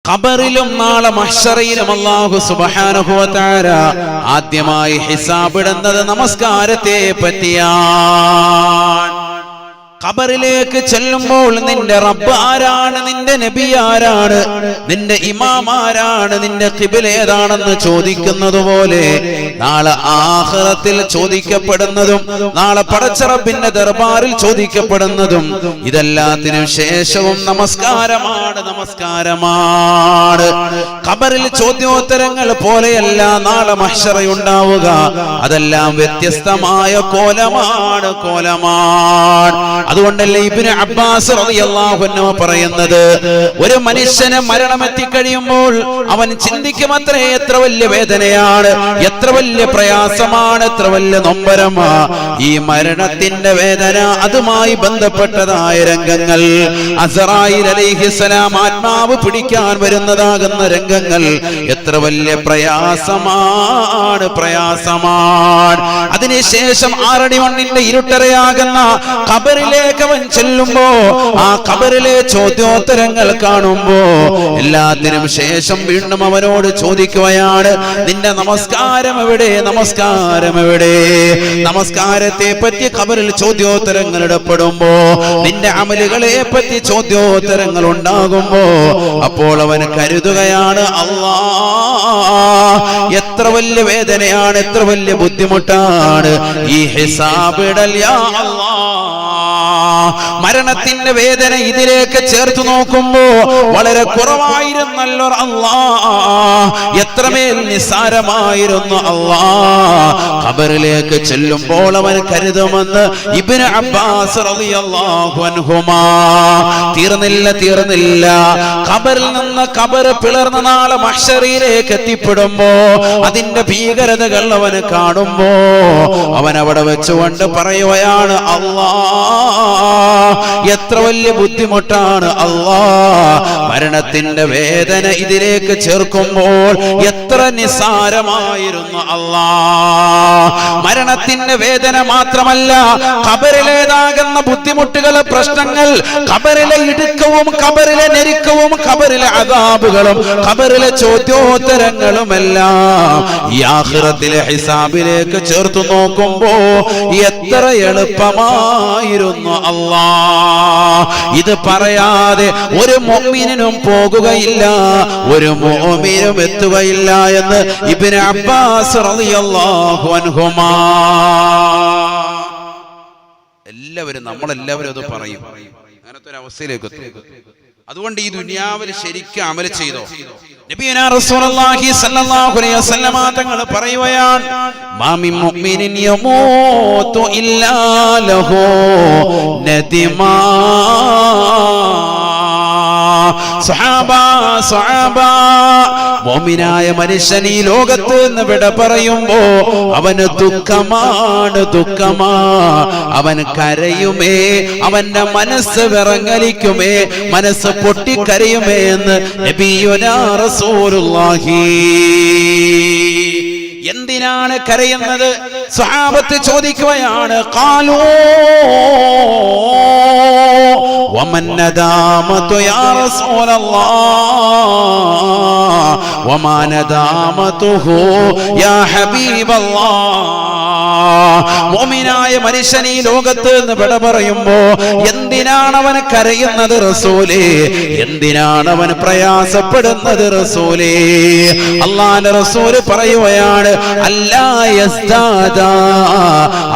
ഖബറിലും നാളെ മഹ്ശറിലും അല്ലാഹു സുബ്ഹാനഹു വ തആല ആദ്യമായി ഹിസാബ് ഇടുന്നത് നമസ്കാരത്തെ പറ്റിയാണ്. ഖബറിലേക്ക് ചെല്ലുമ്പോൾ നിന്റെ റബ്ബ് ആരാണ്, നിന്റെ നബി ആരാണ്, നിന്റെ ഇമാം ആരാണ്, നിന്റെ ഖിബ്ല ഏതാണെന്ന് ചോദിക്കുന്നത് പോലെ നാളെ ആഖിറത്തിൽ ചോദിക്കപ്പെടുന്നതും നാളെ പടച്ച റബ്ബിന്റെ ദർബാറിൽ ചോദിക്കപ്പെടുന്നതും ഇതെല്ലാത്തിനും ശേഷവും നമസ്കാരമാണ്. ഖബറിൽ ചോദ്യോത്തരങ്ങൾ പോലെയല്ല നാളെ മഹ്ശറയുണ്ടാവുക. അതെല്ലാം വ്യത്യസ്തമായ കോലമാണ്. അതുകൊണ്ടല്ലേ ഇബ്നു അബ്ബാസ് റളിയല്ലാഹു അൻഹു പറയുന്നത്, ഒരു മനുഷ്യന് മരണമെത്തി കഴിയുമ്പോൾ അവൻ ചിന്തിക്കുമത്രേ എത്ര വലിയ വേദനയാണ്, എത്ര വലിയ പ്രയാസമാണ്, എത്ര വലിയ നൊമ്പരമാ ഈ മരണത്തിന്റെ വേദന. അതുമായി ബന്ധപ്പെട്ടതായ രംഗങ്ങൾ, അസ്റായീൽ അലൈഹിസ്സലാം ആത്മാവ് പിടിക്കാൻ വരുന്നതാകുന്ന രംഗങ്ങൾ എത്ര വലിയ പ്രയാസമാണ്. അതിനുശേഷം 6 അടി മണ്ണിന്റെ ഇരുട്ടറയാകുന്ന ഖബറിലെ അവൻ ചെല്ലുമ്പോ ആ ഖബറിലെ ചോദ്യോത്തരങ്ങൾ കാണുമ്പോ എല്ലാത്തിനും ശേഷം വീണ്ടും അവനോട് ചോദിക്കുകയാണ്, നിന്റെ നമസ്കാരം എവിടെ, നമസ്കാരത്തെ പറ്റി ഖബറിൽ ചോദ്യോത്തരങ്ങൾ ഇടപെടുമ്പോ, നിന്റെ അമലുകളെ പറ്റി ചോദ്യോത്തരങ്ങൾ ഉണ്ടാകുമ്പോ അപ്പോൾ അവൻ കരുതുകയാണ്, അല്ലാഹ് എത്ര വലിയ വേദനയാണ്, എത്ര വലിയ ബുദ്ധിമുട്ടാണ് ഈ ഹിസാബ് ഇടൽ. യാ അല്ലാഹ്, മരണത്തിന്റെ വേദന ഇതിലേക്ക് ചേർത്ത് നോക്കുമ്പോ വളരെ കുറവായിരുന്നല്ലോ അല്ലാഹ്, എത്രമേൽ നിസ്സാരമായിരുന്നു അല്ലാഹ്. ഖബറിലേക്ക് ചെല്ലുമ്പോൾ അവൻ കരുതുമെന്ന് ഇബ്നു അബ്ബാസ് റളിയല്ലാഹു അൻഹുമാ. തീർന്നില്ല. ഖബറിൽ നിന്ന് ഖബർ പിളർന്ന നാളെ മഹ്ശറിലേക്ക് എത്തിപ്പെടുമ്പോ അതിന്റെ ഭീകരതകൾ അവന് കാണുമ്പോ അവൻ അവിടെ വെച്ചുകൊണ്ട് പറയുകയാണ്, അല്ലാഹ് എത്ര വലിയ ബുദ്ധിമുട്ടാണ് അല്ലാഹ്, മരണത്തിന്റെ വേദന ഇതിലേക്ക് ചേർക്കുമ്പോൾ എത്ര നിസ്സാരമായിരുന്നു അല്ലാഹ്. മരണത്തിന്റെ വേദന മാത്രമല്ല, ഖബറിലേതാകുന്ന ബുദ്ധിമുട്ടുകൾ, പ്രശ്നങ്ങൾ, ഖബറിലെ ഇടുക്കവും ഖബറിലെ ഞെരുക്കവും ഖബറിലെ അദാബുകളും ഖബറിലെ ചോദ്യോത്തരങ്ങളുമെല്ലാം ഈ ആഖിറത്തിലെ ഹിസാബിലേക്ക് ചേർത്ത് നോക്കുമ്പോ എത്ര എളുപ്പമായിരുന്നു അല്ലാഹ്. ഇത് പറയാതെ ഒരു മുഅ്മിനും പോകുകയില്ല, ഒരു മുഅ്മിനും എത്തുകയില്ല എന്ന് ഇബ്നു അബ്ബാസ് റളിയല്ലാഹു അൻഹുമാ. നമ്മളെല്ലാവരും അത് പറയും, അങ്ങനത്തെ ഒരു അവസ്ഥയിലേക്ക് എത്തും. അതുകൊണ്ട് ഈ ദുനിയാവിൽ ശരിക്കും അമൽ ചെയ്തോ. നബിയുനാ റസൂലുള്ളാഹി സ്വല്ലല്ലാഹു അലൈഹി വസല്ലമ തങ്ങൾ പറയുകയാണ്, മാ മിൻ മുഅ്മിനിൻ യമൂതു ഇല്ലാ ലഹു നദിമാ. സ്വഹാബ, മുഅ്മിനായ മനുഷ്യൻ ഈ ലോകത്ത് നിന്ന് വിട പറയുമ്പോ അവന് ദുഃഖമാണ്. അവൻ കരയുമേ, അവന്റെ മനസ്സ് വിറങ്ങലിക്കുമേ, മനസ്സ് പൊട്ടിക്കരയുമേ എന്ന് നബിയുനാ റസൂലുള്ളാഹി. എന്തിനാണ് കരയുന്നത്? സ്വഹാബത്ത് ചോദിക്കുകയാണ്, ഖാലൂ വമൻ നദാമതു യാ റസൂലല്ലാഹ് വമാ നദാമതുഹു യാ ഹബീബല്ലാഹ്. മുഅ്മിനായ മനുഷ്യൻ ഈ ലോകത്ത് നിന്ന് വിട പറയുമ്പോ എന്തിനാണ് അവൻ കരയുന്നത് റസൂലേ? എന്തിനാണ് അവൻ പ്രയാസപ്പെടുന്നത് റസൂലേ? അല്ലാഹുവിന്റെ റസൂല് പറയുകയാണ്, അല്ലാ യസ്ദാദ,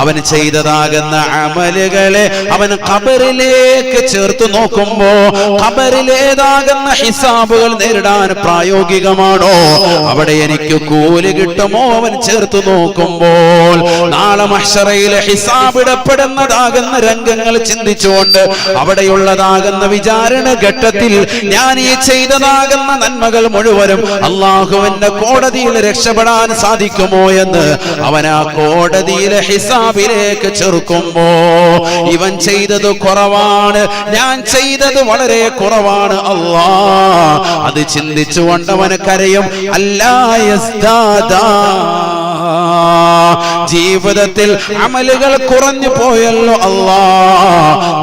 അവൻ ചെയ്തതാകുന്ന അമലുകളെ അവൻ ഖബറിലേക്ക് ചേർത്ത് നോക്കുമ്പോ ഖബറിലേതാകുന്ന ഹിസാബുകൾ നേരിടാൻ പ്രായോഗികമാണോ, അവിടെ എനിക്ക് കൂലി കിട്ടുമോ അവൻ ചേർത്ത് നോക്കുമ്പോൾ. നാളെ മഹ്ശറയിലെ ഹിസാബ് ഇടപെടുന്നതാകുന്ന രംഗങ്ങൾ ചിന്തിച്ചുകൊണ്ട് അവിടെയുള്ളതാകുന്ന വിചാരണ ഘട്ടത്തിൽ ഞാൻ ഈ ചെയ്തതാകുന്ന നന്മകൾ മുഴുവനും അല്ലാഹുവിന്റെ കോടതിയിൽ രക്ഷപ്പെടാൻ സാധിക്കുമോ എന്ന് അവൻ ആ കോടതിയിലെ ഹിസാബിലേക്ക് ചെറുക്കുമ്പോ ഇവൻ ചെയ്തത് കുറവാണ്, ഞാൻ ചെയ്തത് വളരെ കുറവാണ് അല്ലാഹ്. അത് ചിന്തിച്ചുകൊണ്ട് അവൻ കരയും, അല്ലാ യസ്ദാദ ജീവിതത്തിൽ അമലുകൾ കുറഞ്ഞു പോയല്ലോ അല്ലാ,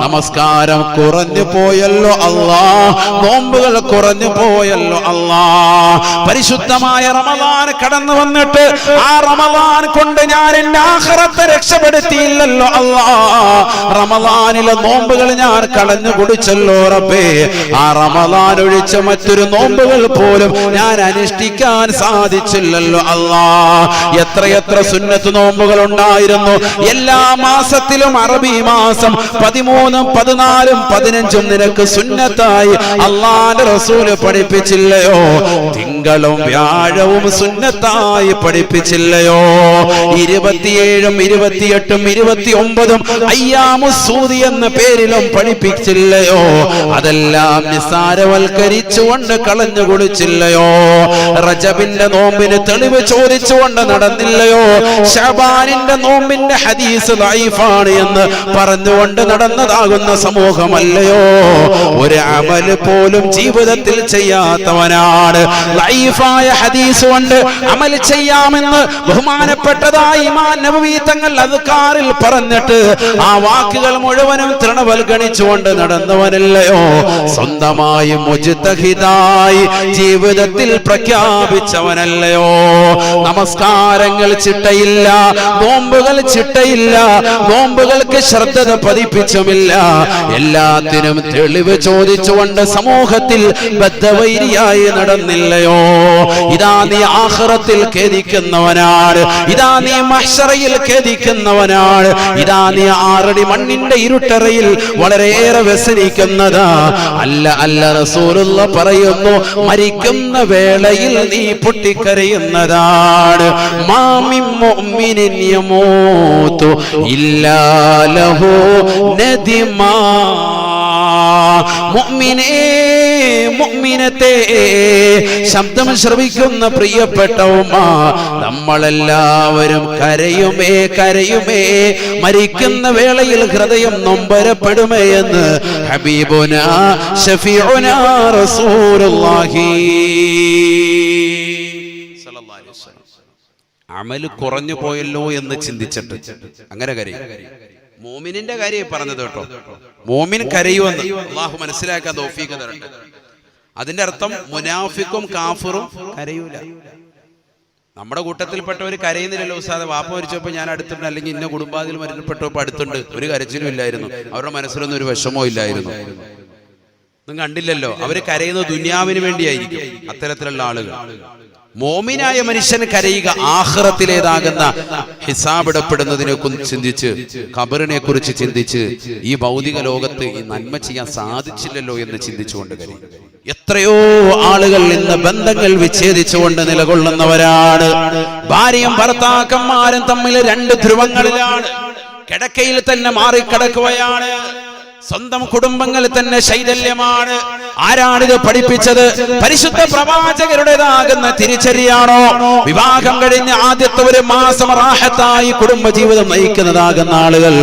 നമസ്കാരം കുറഞ്ഞു പോയല്ലോ അല്ലാ, നോമ്പുകൾ കുറഞ്ഞു പോയല്ലോ അല്ലാ. പരിശുദ്ധമായ റമളാൻ കടന്നു വന്നിട്ട് ആ റമളാൻ കൊണ്ട് ഞാൻ എന്റെ ആഖിറത്തെ രക്ഷപ്പെടുത്തിയില്ലല്ലോ അല്ലാ. റമളാനിലെ നോമ്പുകൾ ഞാൻ കളഞ്ഞു കുടിച്ചല്ലോ റബ്ബേ. ആ റമളാൻ ഒഴിച്ച മറ്റൊരു നോമ്പുകൾ പോലും ഞാൻ അനുഷ്ഠിക്കാൻ സാധിച്ചില്ലല്ലോ അല്ലാ. എത്രയെത്ര സുന്നത്ത് നോമ്പുകൾ ഉണ്ടായിരുന്നു. എല്ലാ മാസത്തിലും അറബി മാസം 13, 14, 15 നിനക്ക് സുന്നത്തായി അല്ലാഹുവിന്റെ റസൂല് പഠിപ്പിച്ചില്ലയോ? തിങ്കളും വ്യാഴവും സുന്നത്തായി പഠിപ്പിച്ചില്ലയോ? 27, 28, 29 അയ്യാമുസ്സൂദി എന്ന പേരിലും പഠിപ്പിച്ചില്ലയോ? അതെല്ലാം നിസ്സാരവൽക്കരിച്ചുകൊണ്ട് കളഞ്ഞു കുടിച്ചില്ലയോ? റജബിന്റെ നോമ്പിന് തെളിവ് ചോദിച്ചുകൊണ്ട് നടന്നില്ലയോ? ശഅബാനിന്റെ നോമ്പിന്റെ ഹദീസ് ദഈഫാണ് എന്ന് പറഞ്ഞുകൊണ്ട് നടന്നതാകുന്ന സമൂഹമല്ലയോ? ഒരു അമല് പോലും ജീവിതത്തിൽ ചെയ്യാത്തവനാണ്. ദഈഫായ ഹദീസ് കൊണ്ട് അമൽ ചെയ്യാമെന്ന് ബഹുമാനപ്പെട്ടതായ ഇമാം നബവി തങ്ങൾ അദ്കാറിൽ പറഞ്ഞിട്ട് ആ വാക്കുകൾ മുഴുവനും തൃണവൽഗണിച്ചുകൊണ്ട് നടന്നവനല്ലയോ? സ്വന്തമായി മുജ്തഹിദായി ജീവിതത്തിൽ പ്രഖ്യാപിച്ചവനല്ലയോ? നമസ്കാരങ്ങൾ ചിട്ടയില്ല, നോമ്പുകൾ ചിട്ടയില്ല, നോമ്പുകൾക്ക് ശ്രദ്ധ പതിപ്പിച്ചുമില്ല, എല്ലാത്തിനും തെളിവ് ചോദിച്ചുകൊണ്ട് സമൂഹത്തിൽ ബദ്ധവൈരിയായി നടന്നില്ലയോ? ഇതാ നീ ആഖിറത്തിൽ ഖേദിക്കുന്നവനാണ്, ഇതാ നീ മഹ്ശറയിൽ ഖേദിക്കുന്നവനാണ്, ഇതാ നീ ആറടി മണ്ണിന്റെ ഇരുട്ടറയിൽ വളരെയേറെ വ്യസനിക്കുന്നതാ. അല്ല അല്ല, റസൂലുള്ള പറയുന്നു, മരിക്കുന്ന വേളയിൽ നീ പൊട്ടിക്കരയുന്നതാണ്. മാമിൻ മുഅ്മിനിൻ യമൂതു ഇല്ലാ ലഹു നദിമാ. മുഅ്മിനേ, മുഅ്മിനത്തേ, ശബ്ദം ശ്രവിക്കുന്ന പ്രിയപ്പെട്ട ഉമ്മ, നമ്മളെല്ലാവരും കരയുമേ കരയുമേ, മരിക്കുന്ന വേളയിൽ ഹൃദയം നൊമ്പരപ്പെടുമേ എന്ന് ഹബീബുനാ ശഫീഉനാ റസൂലുള്ളാഹി സ്വല്ലല്ലാഹു അലൈഹി വസല്ലം. അമൽ കുറഞ്ഞു പോയല്ലോ എന്ന് ചിന്തിച്ചിട്ട് അങ്ങനെ കരയും. മോമിനിന്റെ കാര്യം പറഞ്ഞത് കേട്ടോ. മോമിൻ കരയുമെന്ന് അള്ളാഹു മനസ്സിലാക്കാൻ തൗഫീഖ് തരട്ടെ. അതിന്റെ അർത്ഥം മുനാഫിക്കും കാഫിറും കരയൂല. നമ്മുടെ കൂട്ടത്തിൽപ്പെട്ടവർ കരയുന്നില്ലല്ലോ ഉസ്താദെ. വാപ്പ മരിച്ചപ്പോൾ ഞാൻ അടുത്തുണ്ട്, അല്ലെങ്കിൽ ഇന്ന കുടുംബാതിൽ മരണപ്പെട്ടപ്പോൾ അടുത്തുണ്ട്, ഒരു കരച്ചിലും ഇല്ലായിരുന്നു, അവരുടെ മനസ്സിലൊന്നും ഒരു വിഷമോ ഇല്ലായിരുന്നു. നിങ്ങൾ കണ്ടില്ലല്ലോ, അവര് കരയുന്നത് ദുനിയാവിന് വേണ്ടിയായിരിക്കും. അത്തരത്തിലുള്ള ആളുകൾ. മോമിനായ മനുഷ്യൻ കരയുക ആഖിറത്തിലേതാകുന്ന ഹിസാബിടപ്പെടുന്നതിനെ കുറിച്ച് ചിന്തിച്ച്, ഖബറിനെ കുറിച്ച് ചിന്തിച്ച്, ഈ ഭൗതിക ലോകത്ത് ഈ നന്മ ചെയ്യാൻ സാധിച്ചില്ലല്ലോ എന്ന് ചിന്തിച്ചുകൊണ്ട് കരയും. എത്രയോ ആളുകൾ ഇന്ന് ബന്ധങ്ങൾ വിച്ഛേദിച്ചുകൊണ്ട് നിലകൊള്ളുന്നവരാണ്. ഭാര്യയും ഭർത്താക്കന്മാരും തമ്മിൽ 2 ധ്രുവങ്ങളിലാണ്. കിടക്കയിൽ തന്നെ മാറിക്കിടക്കുകയാണ്. സ്വന്തം കുടുംബങ്ങളിൽ തന്നെ ശൈഥല്യമാണ്. ആരാണിത് പഠിപ്പിച്ചത്? പരിശുദ്ധ പ്രവാചകരുടേതാകുന്ന തിരിച്ചറിയാണോ? വിവാഹം കഴിഞ്ഞ് ആദ്യത്തെ 1 മാസം റാഹത്തായി കുടുംബജീവിതം നയിക്കുന്നതാകുന്ന ആളുകൾ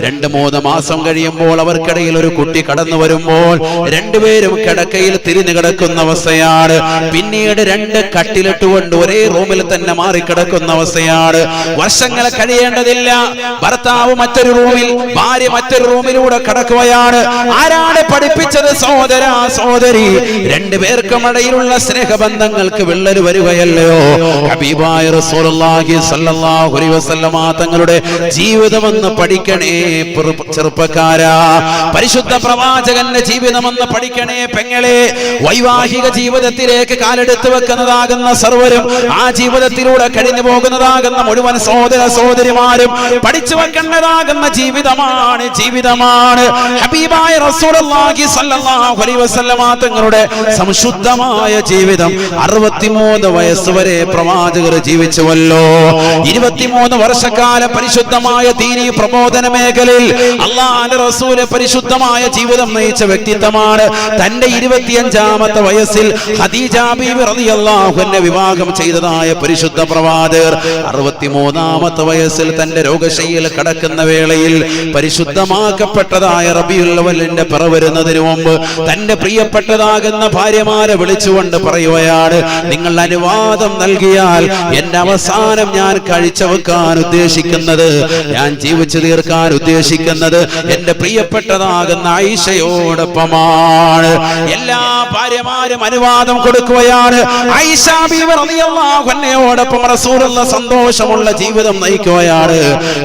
2-3 മാസം കഴിയുമ്പോൾ അവർക്കിടയിൽ ഒരു കുട്ടി കടന്നു വരുമ്പോൾ 2 പേരും കിടക്കയിൽ തിരിഞ്ഞു കിടക്കുന്ന അവസ്ഥയാണ്. പിന്നീട് 2 കട്ടിലിട്ടുകൊണ്ട് ഒരേ റൂമിൽ തന്നെ മാറിക്കിടക്കുന്ന അവസ്ഥയാണ്. വർഷങ്ങൾ കഴിയേണ്ടതില്ല. ഭർത്താവ് മറ്റൊരു റൂമിൽ, ഭാര്യ മറ്റൊരു റൂമിലൂടെ കടക്കുക. ആരാണ് പഠിപ്പിച്ചത്? സഹോദര സഹോദരി, 2 പേർക്കും ഇടയിലുള്ള സ്നേഹബന്ധങ്ങൾക്ക് വിള്ളൽ വരികയല്ലയോ? ഹബീബായ റസൂലുള്ളാഹി സ്വല്ലല്ലാഹു അലൈഹി വസല്ലമ തങ്ങളുടെ ജീവിതമെന്ന് പഠിക്കണേ ചെറുപ്പക്കാരാ. പരിശുദ്ധ പ്രവാചകന്റെ ജീവിതമെന്ന് പഠിക്കണേ പെങ്ങളെ. വൈവാഹിക ജീവിതത്തിലേക്ക് കാലെടുത്ത് വെക്കുന്നതാകുന്ന സർവരും, ആ ജീവിതത്തിലൂടെ കഴിഞ്ഞു പോകുന്നതാകുന്ന മുഴുവൻ സഹോദര സഹോദരിമാരും പഠിച്ചു വെക്കേണ്ടതാകുന്ന ജീവിതമാണ്, ജീവിതമാണ്. ഹബീബായ റസൂലുള്ളാഹി സ്വല്ലല്ലാഹു അലൈഹി വസല്ലമ തങ്ങളുടെ സംശുദ്ധമായ ജീവിതം 63 വയസ്സ് വരെ പ്രവാചകർ ജീവിച്ചുവല്ലോ. 23 വർഷക്കാലം പരിശുദ്ധമായ ദീനീ പ്രബോധന മേഖലയിൽ അല്ലാഹുവിന്റെ റസൂല് പരിശുദ്ധമായ ജീവിതം നയിച്ച വ്യക്തിത്വമാണ്. തന്റെ 25-ാമത്തെ വയസ്സിൽ ഖദീജ ബീവി റളിയല്ലാഹു അൻഹ വിവാഹം ചെയ്തതായ പരിശുദ്ധ പ്രവാചകർ 63-ാമത്തെ വയസ്സിൽ തന്റെ രോഗശയ്യയിൽ കിടക്കുന്ന വേളയിൽ പരിശുദ്ധമാക്കപ്പെട്ടതായ റബീഉൽ അവ്വലിന്റെ പിറ വരുന്നതിന് മുമ്പ് തന്റെ പ്രിയപ്പെട്ടതാകുന്ന ഭാര്യമാരെ വിളിച്ചുകൊണ്ട് പറയുകയാണ്, നിങ്ങൾ അനുവാദം നൽകിയാൽ എന്റെ അവസാനം ഞാൻ കാഴ്ചവെക്കാൻ ഉദ്ദേശിക്കുന്നത്, ഞാൻ ജീവിച്ചു തീർക്കാൻ ഉദ്ദേശിക്കുന്നത് എന്റെ പ്രിയപ്പെട്ടതാകുന്ന ആയിഷയോടൊപ്പമാണ്. എല്ലാ ഭാര്യമാരും അനുവാദം കൊടുക്കുകയാണ്. ആയിഷ ബീവി റളിയല്ലാഹു അൻഹയോടൊപ്പം റസൂലുള്ളാഹി സന്തോഷമുള്ള ജീവിതം നയിക്കുകയാണ്.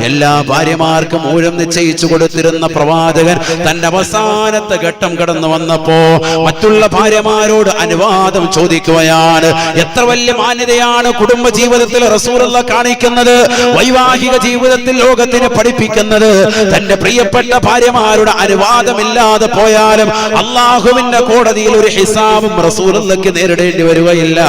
എല്ലാ ഭാര്യമാർക്കും ഊഴം നിശ്ചയിച്ചു കൊടുത്തിരുന്ന പ്രവാചകൻ തന്റെ അവസാനത്തെ ഘട്ടം കടന്നു വന്നപ്പോ മറ്റുള്ള ഭാര്യമാരോട് അനുവാദം ചോദിക്കുകയാണ്. എത്ര വലിയ മാന്യതയാണ് കുടുംബ ജീവിതത്തിൽ റസൂലുള്ളാഹി കാണിക്കുന്നത്, വൈവാഹിക ജീവിതത്തിൽ ലോകത്തിന് പഠിപ്പിക്കുന്നത്. തന്റെ പ്രിയപ്പെട്ട ഭാര്യമാരുടെ അനുവാദമില്ലാതെ പോയാലും അള്ളാഹുവിന്റെ കോടതിയിൽ ഒരു ഹിസാബും റസൂലുള്ളാഹിക്ക് നേരിടേണ്ടി വരികയില്ല.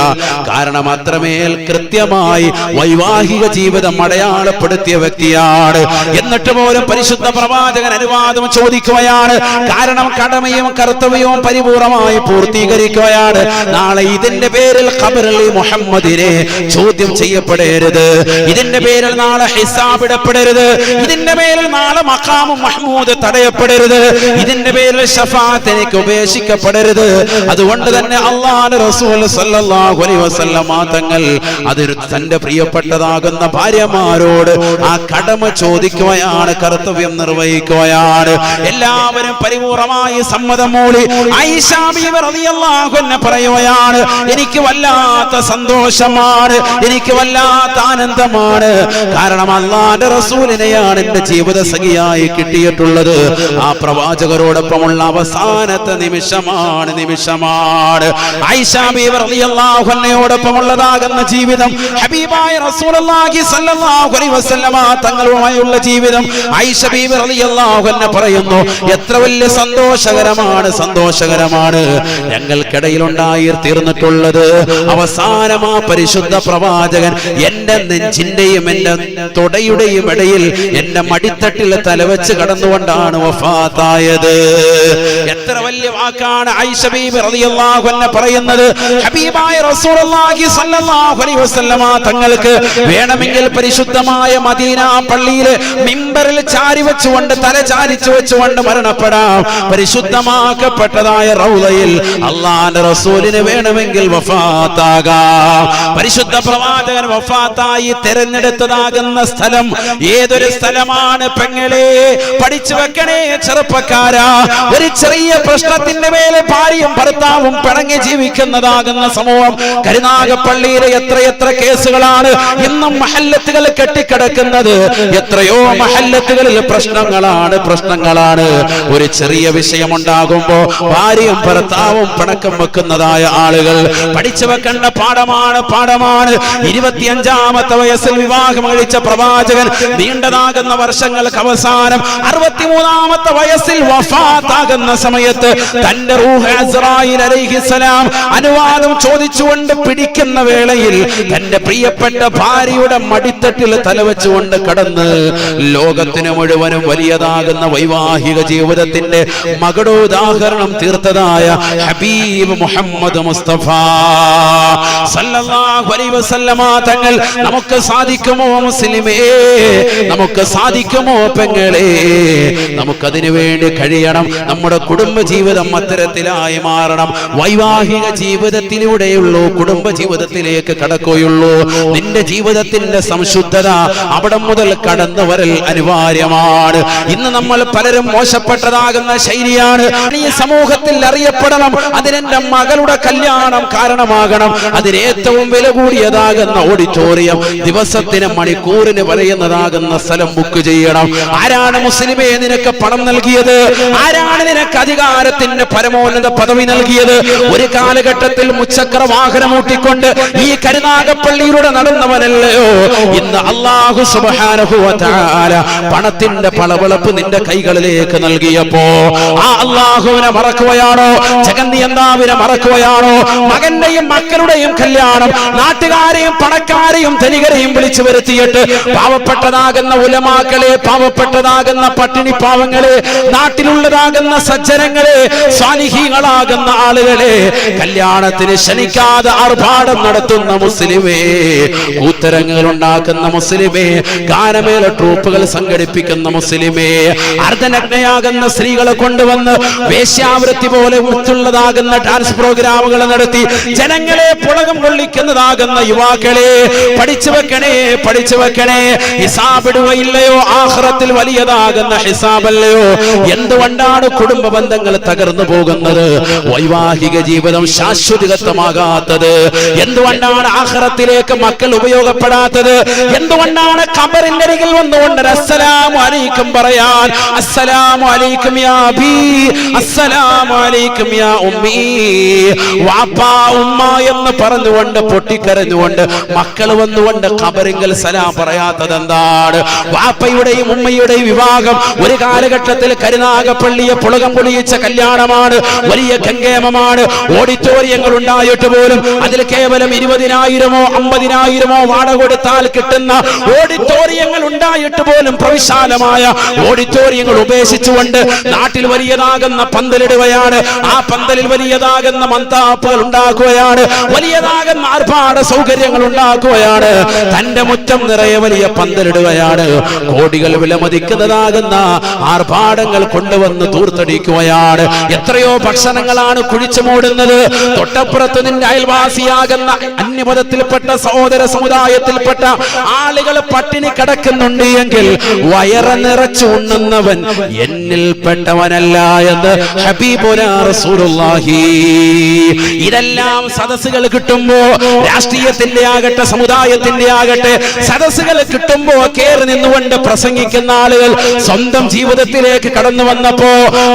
കാരണം അത്രമേൽ കൃത്യമായി വൈവാഹിക ജീവിതം അടയാളപ്പെടുത്തിയ വ്യക്തിയാണ്. എന്നിട്ട് പോലും പരിശുദ്ധ പ്രവാചകൻ അനുവാദം ചോദിക്കുകയാണ്. കാരണം കടമയും കർത്തവ്യവും പരിപൂർണമായി പൂർത്തീകരിക്കുകയാണ്. നാളെ ഇതിന്റെ പേരിൽ ഖബറിൽ മുഹമ്മദിനെ ചോദ്യം ചെയ്യപ്പെടരുത്, ഇതിന്റെ പേരിൽ നാളെ ഹിസാബ് ഇടപെടരുത്, ഇതിന്റെ പേരിൽ നാളെ മഖാമും മഹ്മൂദ് തടയപ്പെടരുത്, ഇതിന്റെ പേരിൽ ശഫാഅത്ത് എനിക്ക് ഉപേക്ഷിക്കപ്പെടരുത്. അതുകൊണ്ട് തന്നെ അല്ലാഹുവിന്റെ റസൂൽ സല്ലല്ലാഹു അലൈഹി വസല്ലം തങ്ങൾ അതൊരു തന്റെ പ്രിയപ്പെട്ടതാകുന്ന ഭാര്യമാരോട് ആ കടമ ചോദിക്കുകയാണ്, കർത്തവ്യം നിർവഹിക്കുകയാണ്. എല്ലാവരും പരിപൂർണമായി സമ്മതം മൂളി. ആയിഷ ബീവി റളിയല്ലാഹു അൻഹ പറയുകയാണ്, എനിക്ക് വല്ലാത്ത സന്തോഷമാണ്, എനിക്ക് വല്ലാത്ത ആനന്ദമാണ്. കാരണം അല്ലാഹുവിന്റെ റസൂലിനെയാണ് എന്റെ ജീവിത സഖിയായി കിട്ടിയിട്ടുള്ളത്. ആ പ്രവാചകരോടൊപ്പമുള്ള അവസാനത്തെ നിമിഷമാണ്. ആയിഷ ബീവി റളിയല്ലാഹു അൻഹയോടൊപ്പമുള്ളതാകുന്ന ജീവിതം, ഹബീബായ റസൂലുള്ളാഹി സ്വല്ലല്ലാഹു അലൈഹി വസല്ലമ തങ്ങളുമായുള്ള ജീവിതം. ആയിഷ ബീവി റളിയല്ലാഹു അൻഹ പറയുന്നു, എത്ര വലിയ സന്തോഷകരമാണ് ഞങ്ങൾക്കിടയിൽ ഉണ്ടായി തീർന്നിട്ടുള്ളത്. അവസാനം ആ പരിശുദ്ധ പ്രവാചകൻ എന്റെ നെഞ്ചിന്റെയും എന്റെ തൊടയുടെയും ഇടയിൽ എന്റെ മടിത്തട്ടിൽ തലവെച്ച് കടന്നുകൊണ്ടാണ് വഫാത്തായത്. എത്ര വലിയ വാക്കാണ് ആയിഷ ബീബി റളിയല്ലാഹു അൻഹ പറയുന്നത്. ഹബീബായ റസൂലുള്ളാഹി സ്വല്ലല്ലാഹു അലൈഹി വസല്ലമ തങ്ങൾക്ക് വേണമെങ്കിൽ പരിശുദ്ധമായ മദീന പള്ളിയിൽ മിമ്പറിൽ ചാരി വെച്ചുകൊണ്ട് തല ചാരിച്ചു വെച്ചുകൊണ്ട് മരണപ്പെടാം. പരിശുദ്ധമാക്കപ്പെട്ടതായ റൗളയിൽ അല്ലാഹുവിന്റെ റസൂലിന് വേണമെങ്കിൽ വഫാത്താകാം. പരിശുദ്ധ പ്രവാചകൻ വഫാത്തായി തിരഞ്ഞെടുത്തതാകുന്ന സ്ഥലം ഏതൊരു സ്ഥലമാണ് പെങ്ങളെ? പഠിച്ചു വെക്കണേ ചെറുപ്പക്കാരാ. ഒരു ചെറിയ പ്രശ്നത്തിന്റെ മേലെ ഭാര്യയും ഭർത്താവും പിണങ്ങി ജീവിക്കുന്നതാകുന്ന സമൂഹം. കരുനാഗപ്പള്ളിയിലെ എത്രയെത്ര കേസുകളാണ് ഇന്നും മഹല്ലത്തുകൾ കെട്ടിക്കിടക്കുന്നത്. എത്രയോ മഹല്ലത്തുകളിൽ പ്രശ്നങ്ങളാണ്. ഒരു ചെറിയ വിഷയമുണ്ടാകുമ്പോ ഭാര്യയും ഭർത്താവും പിണക്കം വെക്കുന്നതായ ആളുകൾ. പഠിച്ചു വെക്കേണ്ട പാഠമാണ്. 25-ാമത്തെ വയസ്സിൽ വിവാഹം കഴിച്ച പ്രവാചകൻ നീണ്ടതാകുന്ന വർഷങ്ങൾക്ക് അവസാനം 63-ാമത്തെ വയസ്സിൽ വഫാത്താകുന്ന സമയത്ത് തന്റെ റൂഹ് അസ്റായീൽ അലൈഹിസ്സലാം അനുവാദം ചോദിച്ചുകൊണ്ട് പിടിക്കുന്ന വേളയിൽ തന്റെ പ്രിയപ്പെട്ട ഭാര്യയുടെ മടിത്തട്ടിൽ തലവെച്ചുകൊണ്ട് കടന്ന് ലോകത്തിന് മുഴുവനും വലിയതാകുന്ന വൈവാഹിക ജീവിതത്തിന്റെ മകുടോദാഹരണം തീർത്തതായ ഹബീബ് മുഹമ്മദ് മുസ്തഫ സല്ലല്ലാഹു അലൈഹി വസല്ലമ തങ്ങൾ നമുക്ക് സാധിക്കുമോ മുസ്ലിമേ? നമുക്ക് സാധിക്കുമോ പെങ്ങളെ? നമുക്കതിനു വേണ്ടി കഴിയണം. നമ്മുടെ കുടുംബ ജീവിതം അത്തരത്തിലായി മാറണം. വൈവാഹിക ജീവിതത്തിലൂടെയുള്ളൂ കുടുംബ ജീവിതത്തിലേക്ക് കടക്കുകയുള്ളൂ. നിന്റെ ജീവിതത്തിന്റെ സംശുദ്ധത അവിടെ മുതൽ കടന്നു വരൽ അനിവാര്യമാണ്. ഇന്ന് നമ്മൾ പലരും മോശപ്പെട്ടതാകുന്ന ശൈലിയാണ്. ഈ സമൂഹത്തിൽ അറിയപ്പെടണം, അതിനെന്റെ മകളുടെ കല്യാണം കാരണമാകണം, അതിനേറ്റവും വില കൂടിയതാകുന്ന ഓഡിറ്റോറിയം, ദിവസത്തിന് മണിക്കൂറിന് പറയുന്നതാകുന്ന സ്ഥലം ബുക്ക് ചെയ്യണം. ആരാണ് മുസ്ലിമേ നിനക്ക് പണം നൽകിയത്? ആരാണ് നിനക്ക് അധികാരത്തിന്റെ പരമോന്നത പദവി നൽകിയത്? ഒരു കാലഘട്ടത്തിൽ മുച്ചക്ര വാഹനം ഊട്ടിക്കൊണ്ട് ഈ കരുനാഗപ്പള്ളിയിലൂടെ നടന്നവനല്ലയോ ഇന്ന് അല്ലാഹു സുബ്ഹാനഹു വ തആല പണത്തിന്റെ പളവളപ്പ് നിന്റെ കൈകളിലേക്ക് നൽകിയപ്പോ ആ അല്ലാഹുവിനെ മറക്കുകയാണോ? ജഗന്നിയന്താവിനെ മറക്കുകയാണോ? മകന്റെയും മക്കളുടെയും കല്യാണം നാട്ടുകാരെയും പണക്കാരെയും ധനികരെയും വിളിച്ചു വരുത്തിയിട്ട് പാവപ്പെട്ടതാകുന്ന ഉലമാക്കളെ, പാവപ്പെട്ടതാകുന്ന പട്ടിണി പാവങ്ങളെ, നാട്ടിലുള്ളതാകുന്ന സജ്ജനങ്ങളെ, സ്വാലിഹീങ്ങളാകുന്ന ആളുകളെ കല്യാണത്തിന് ക്ഷണിക്കാതെ ആർഭാടം നടത്തുന്ന മുസ്ലിമേ, കൂത്തരങ്ങൾ ഉണ്ടാക്കുന്ന മുസ്ലിമേ, ഗാനമേള ട്രൂപ്പുകൾ സംഘടിപ്പിക്കുന്ന മുസ്ലിമേ, അർദ്ധനഗ്ന നഗ്നയാകുന്ന സ്ത്രീകളെ കൊണ്ടുവന്ന് വേശ്യാവൃത്തി പോലെ ഉള്ളതാകുന്ന ഡാൻസ് പ്രോഗ്രാമുകൾ നടത്തി ജനങ്ങളെ പുളകം കൊള്ളിക്കുന്നതാകുന്ന യുവാക്കളെ പഠിച്ചു വെക്കണേ. ഹിസാബിടുകയില്ലയോ, ആഖിറത്തിൽ വലിയതാകുന്ന ഹിസാബല്ലയോ? എന്തുകൊണ്ടാണ് കുടുംബ ബന്ധങ്ങൾ തകർന്നു പോകുന്നത്? വൈവാഹിക ജീവിതം ശാശ്വതമാകാത്തത് എന്തുകൊണ്ടാണ്? ആഖിറത്തിലേക്ക് മക്കൾ ഉപയോഗപ്പെടാത്തത് എന്തുകൊണ്ടാണ്? ഖബറിന്റെ അരികിൽ വന്നുകൊണ്ട് അസ്സലാമു അലൈക്കും പറയാൻ, അസ്സലാമു അലൈക്കും യാ അബീ, അസ്സലാമു അലൈക്കും യാ ഉമ്മീ, വാപ്പാ ഉമ്മ എന്ന് പറഞ്ഞുകൊണ്ട് പൊട്ടിക്കരഞ്ഞുകൊണ്ട് മക്കൾ വന്നുകൊണ്ട് ഖബറിങ്കൽ സലാം പറയാത്തത് എന്താണ്? വാപ്പയുടെയും ഉമ്മയുടെയും വിവാഹം ഒരു കാലഘട്ടത്തിൽ കരുനാഗപ്പള്ളിയെ പുളകം പൊളിയിച്ച കല്യാണമാണ്, വലിയ ഗംഗേമമാണ്. ഓഡിറ്റോറിയങ്ങൾ ഉണ്ടായിട്ട് പോലും അതിൽ കേവലം 20,000-ഓ 50,000-ഓ വാടക കൊടുത്താൽ കിട്ടുന്ന ഓഡിറ്റോറിയങ്ങൾ ഉണ്ടായിട്ട് പോലും പ്രവിശാലമായ ഓഡിറ്റോറിയങ്ങൾ ഉപേക്ഷിച്ചുകൊണ്ട് നാട്ടിൽ വലിയതാകുന്ന പന്തലിടുകയാണ്. ആ പന്തലിൽ വലിയതാകുന്ന മന്താപ്പുകൾ ഉണ്ടാക്കുകയാണ്, വലിയതാകുന്ന ആർഭാട സൗകര്യങ്ങൾ ഉണ്ടാക്കുകയാണ്. തന്റെ മുറ്റം നിറയെ വലിയ പന്തലിടുകയാണ്. കോടികൾ വിലമതിക്കുന്നതാകുന്ന ആർഭാടങ്ങൾ കൊണ്ടുവന്ന് തൂർത്തടിക്കുകയാണ്. എത്രയോ ഭക്ഷണങ്ങളാണ് കുഴിച്ചു മൂടുന്നത്. തൊട്ടപ്പുറത്ത് നിന്റെ അയൽവാസിയാകുന്ന അന്യമതത്തിൽപ്പെട്ട സഹോദര സമുദായത്തിൽപ്പെട്ട ആളുകൾ പട്ടിണി കിടക്കുന്നുണ്ട് എങ്കിൽ വയറ് നിറച്ചു ഉണ്ണുന്നവൻ എന്നിൽ പെട്ടവനല്ല എന്ന് ഹബീബുനാ റസൂലുള്ളാഹി. ഇതെല്ലാം സദസ്സുകൾ കിട്ടുമ്പോ, രാഷ്ട്രീയത്തിന്റെ ആകട്ടെ സമുദായത്തിന്റെ ആകട്ടെ സദസ്സുകൾ കിട്ടുമ്പോ കേറി നിന്നുകൊണ്ട് പ്രസംഗിക്കുന്ന ആളുകൾ സ്വന്തം ജീവിതത്തിലേക്ക് കടന്നു വന്നപ്പോ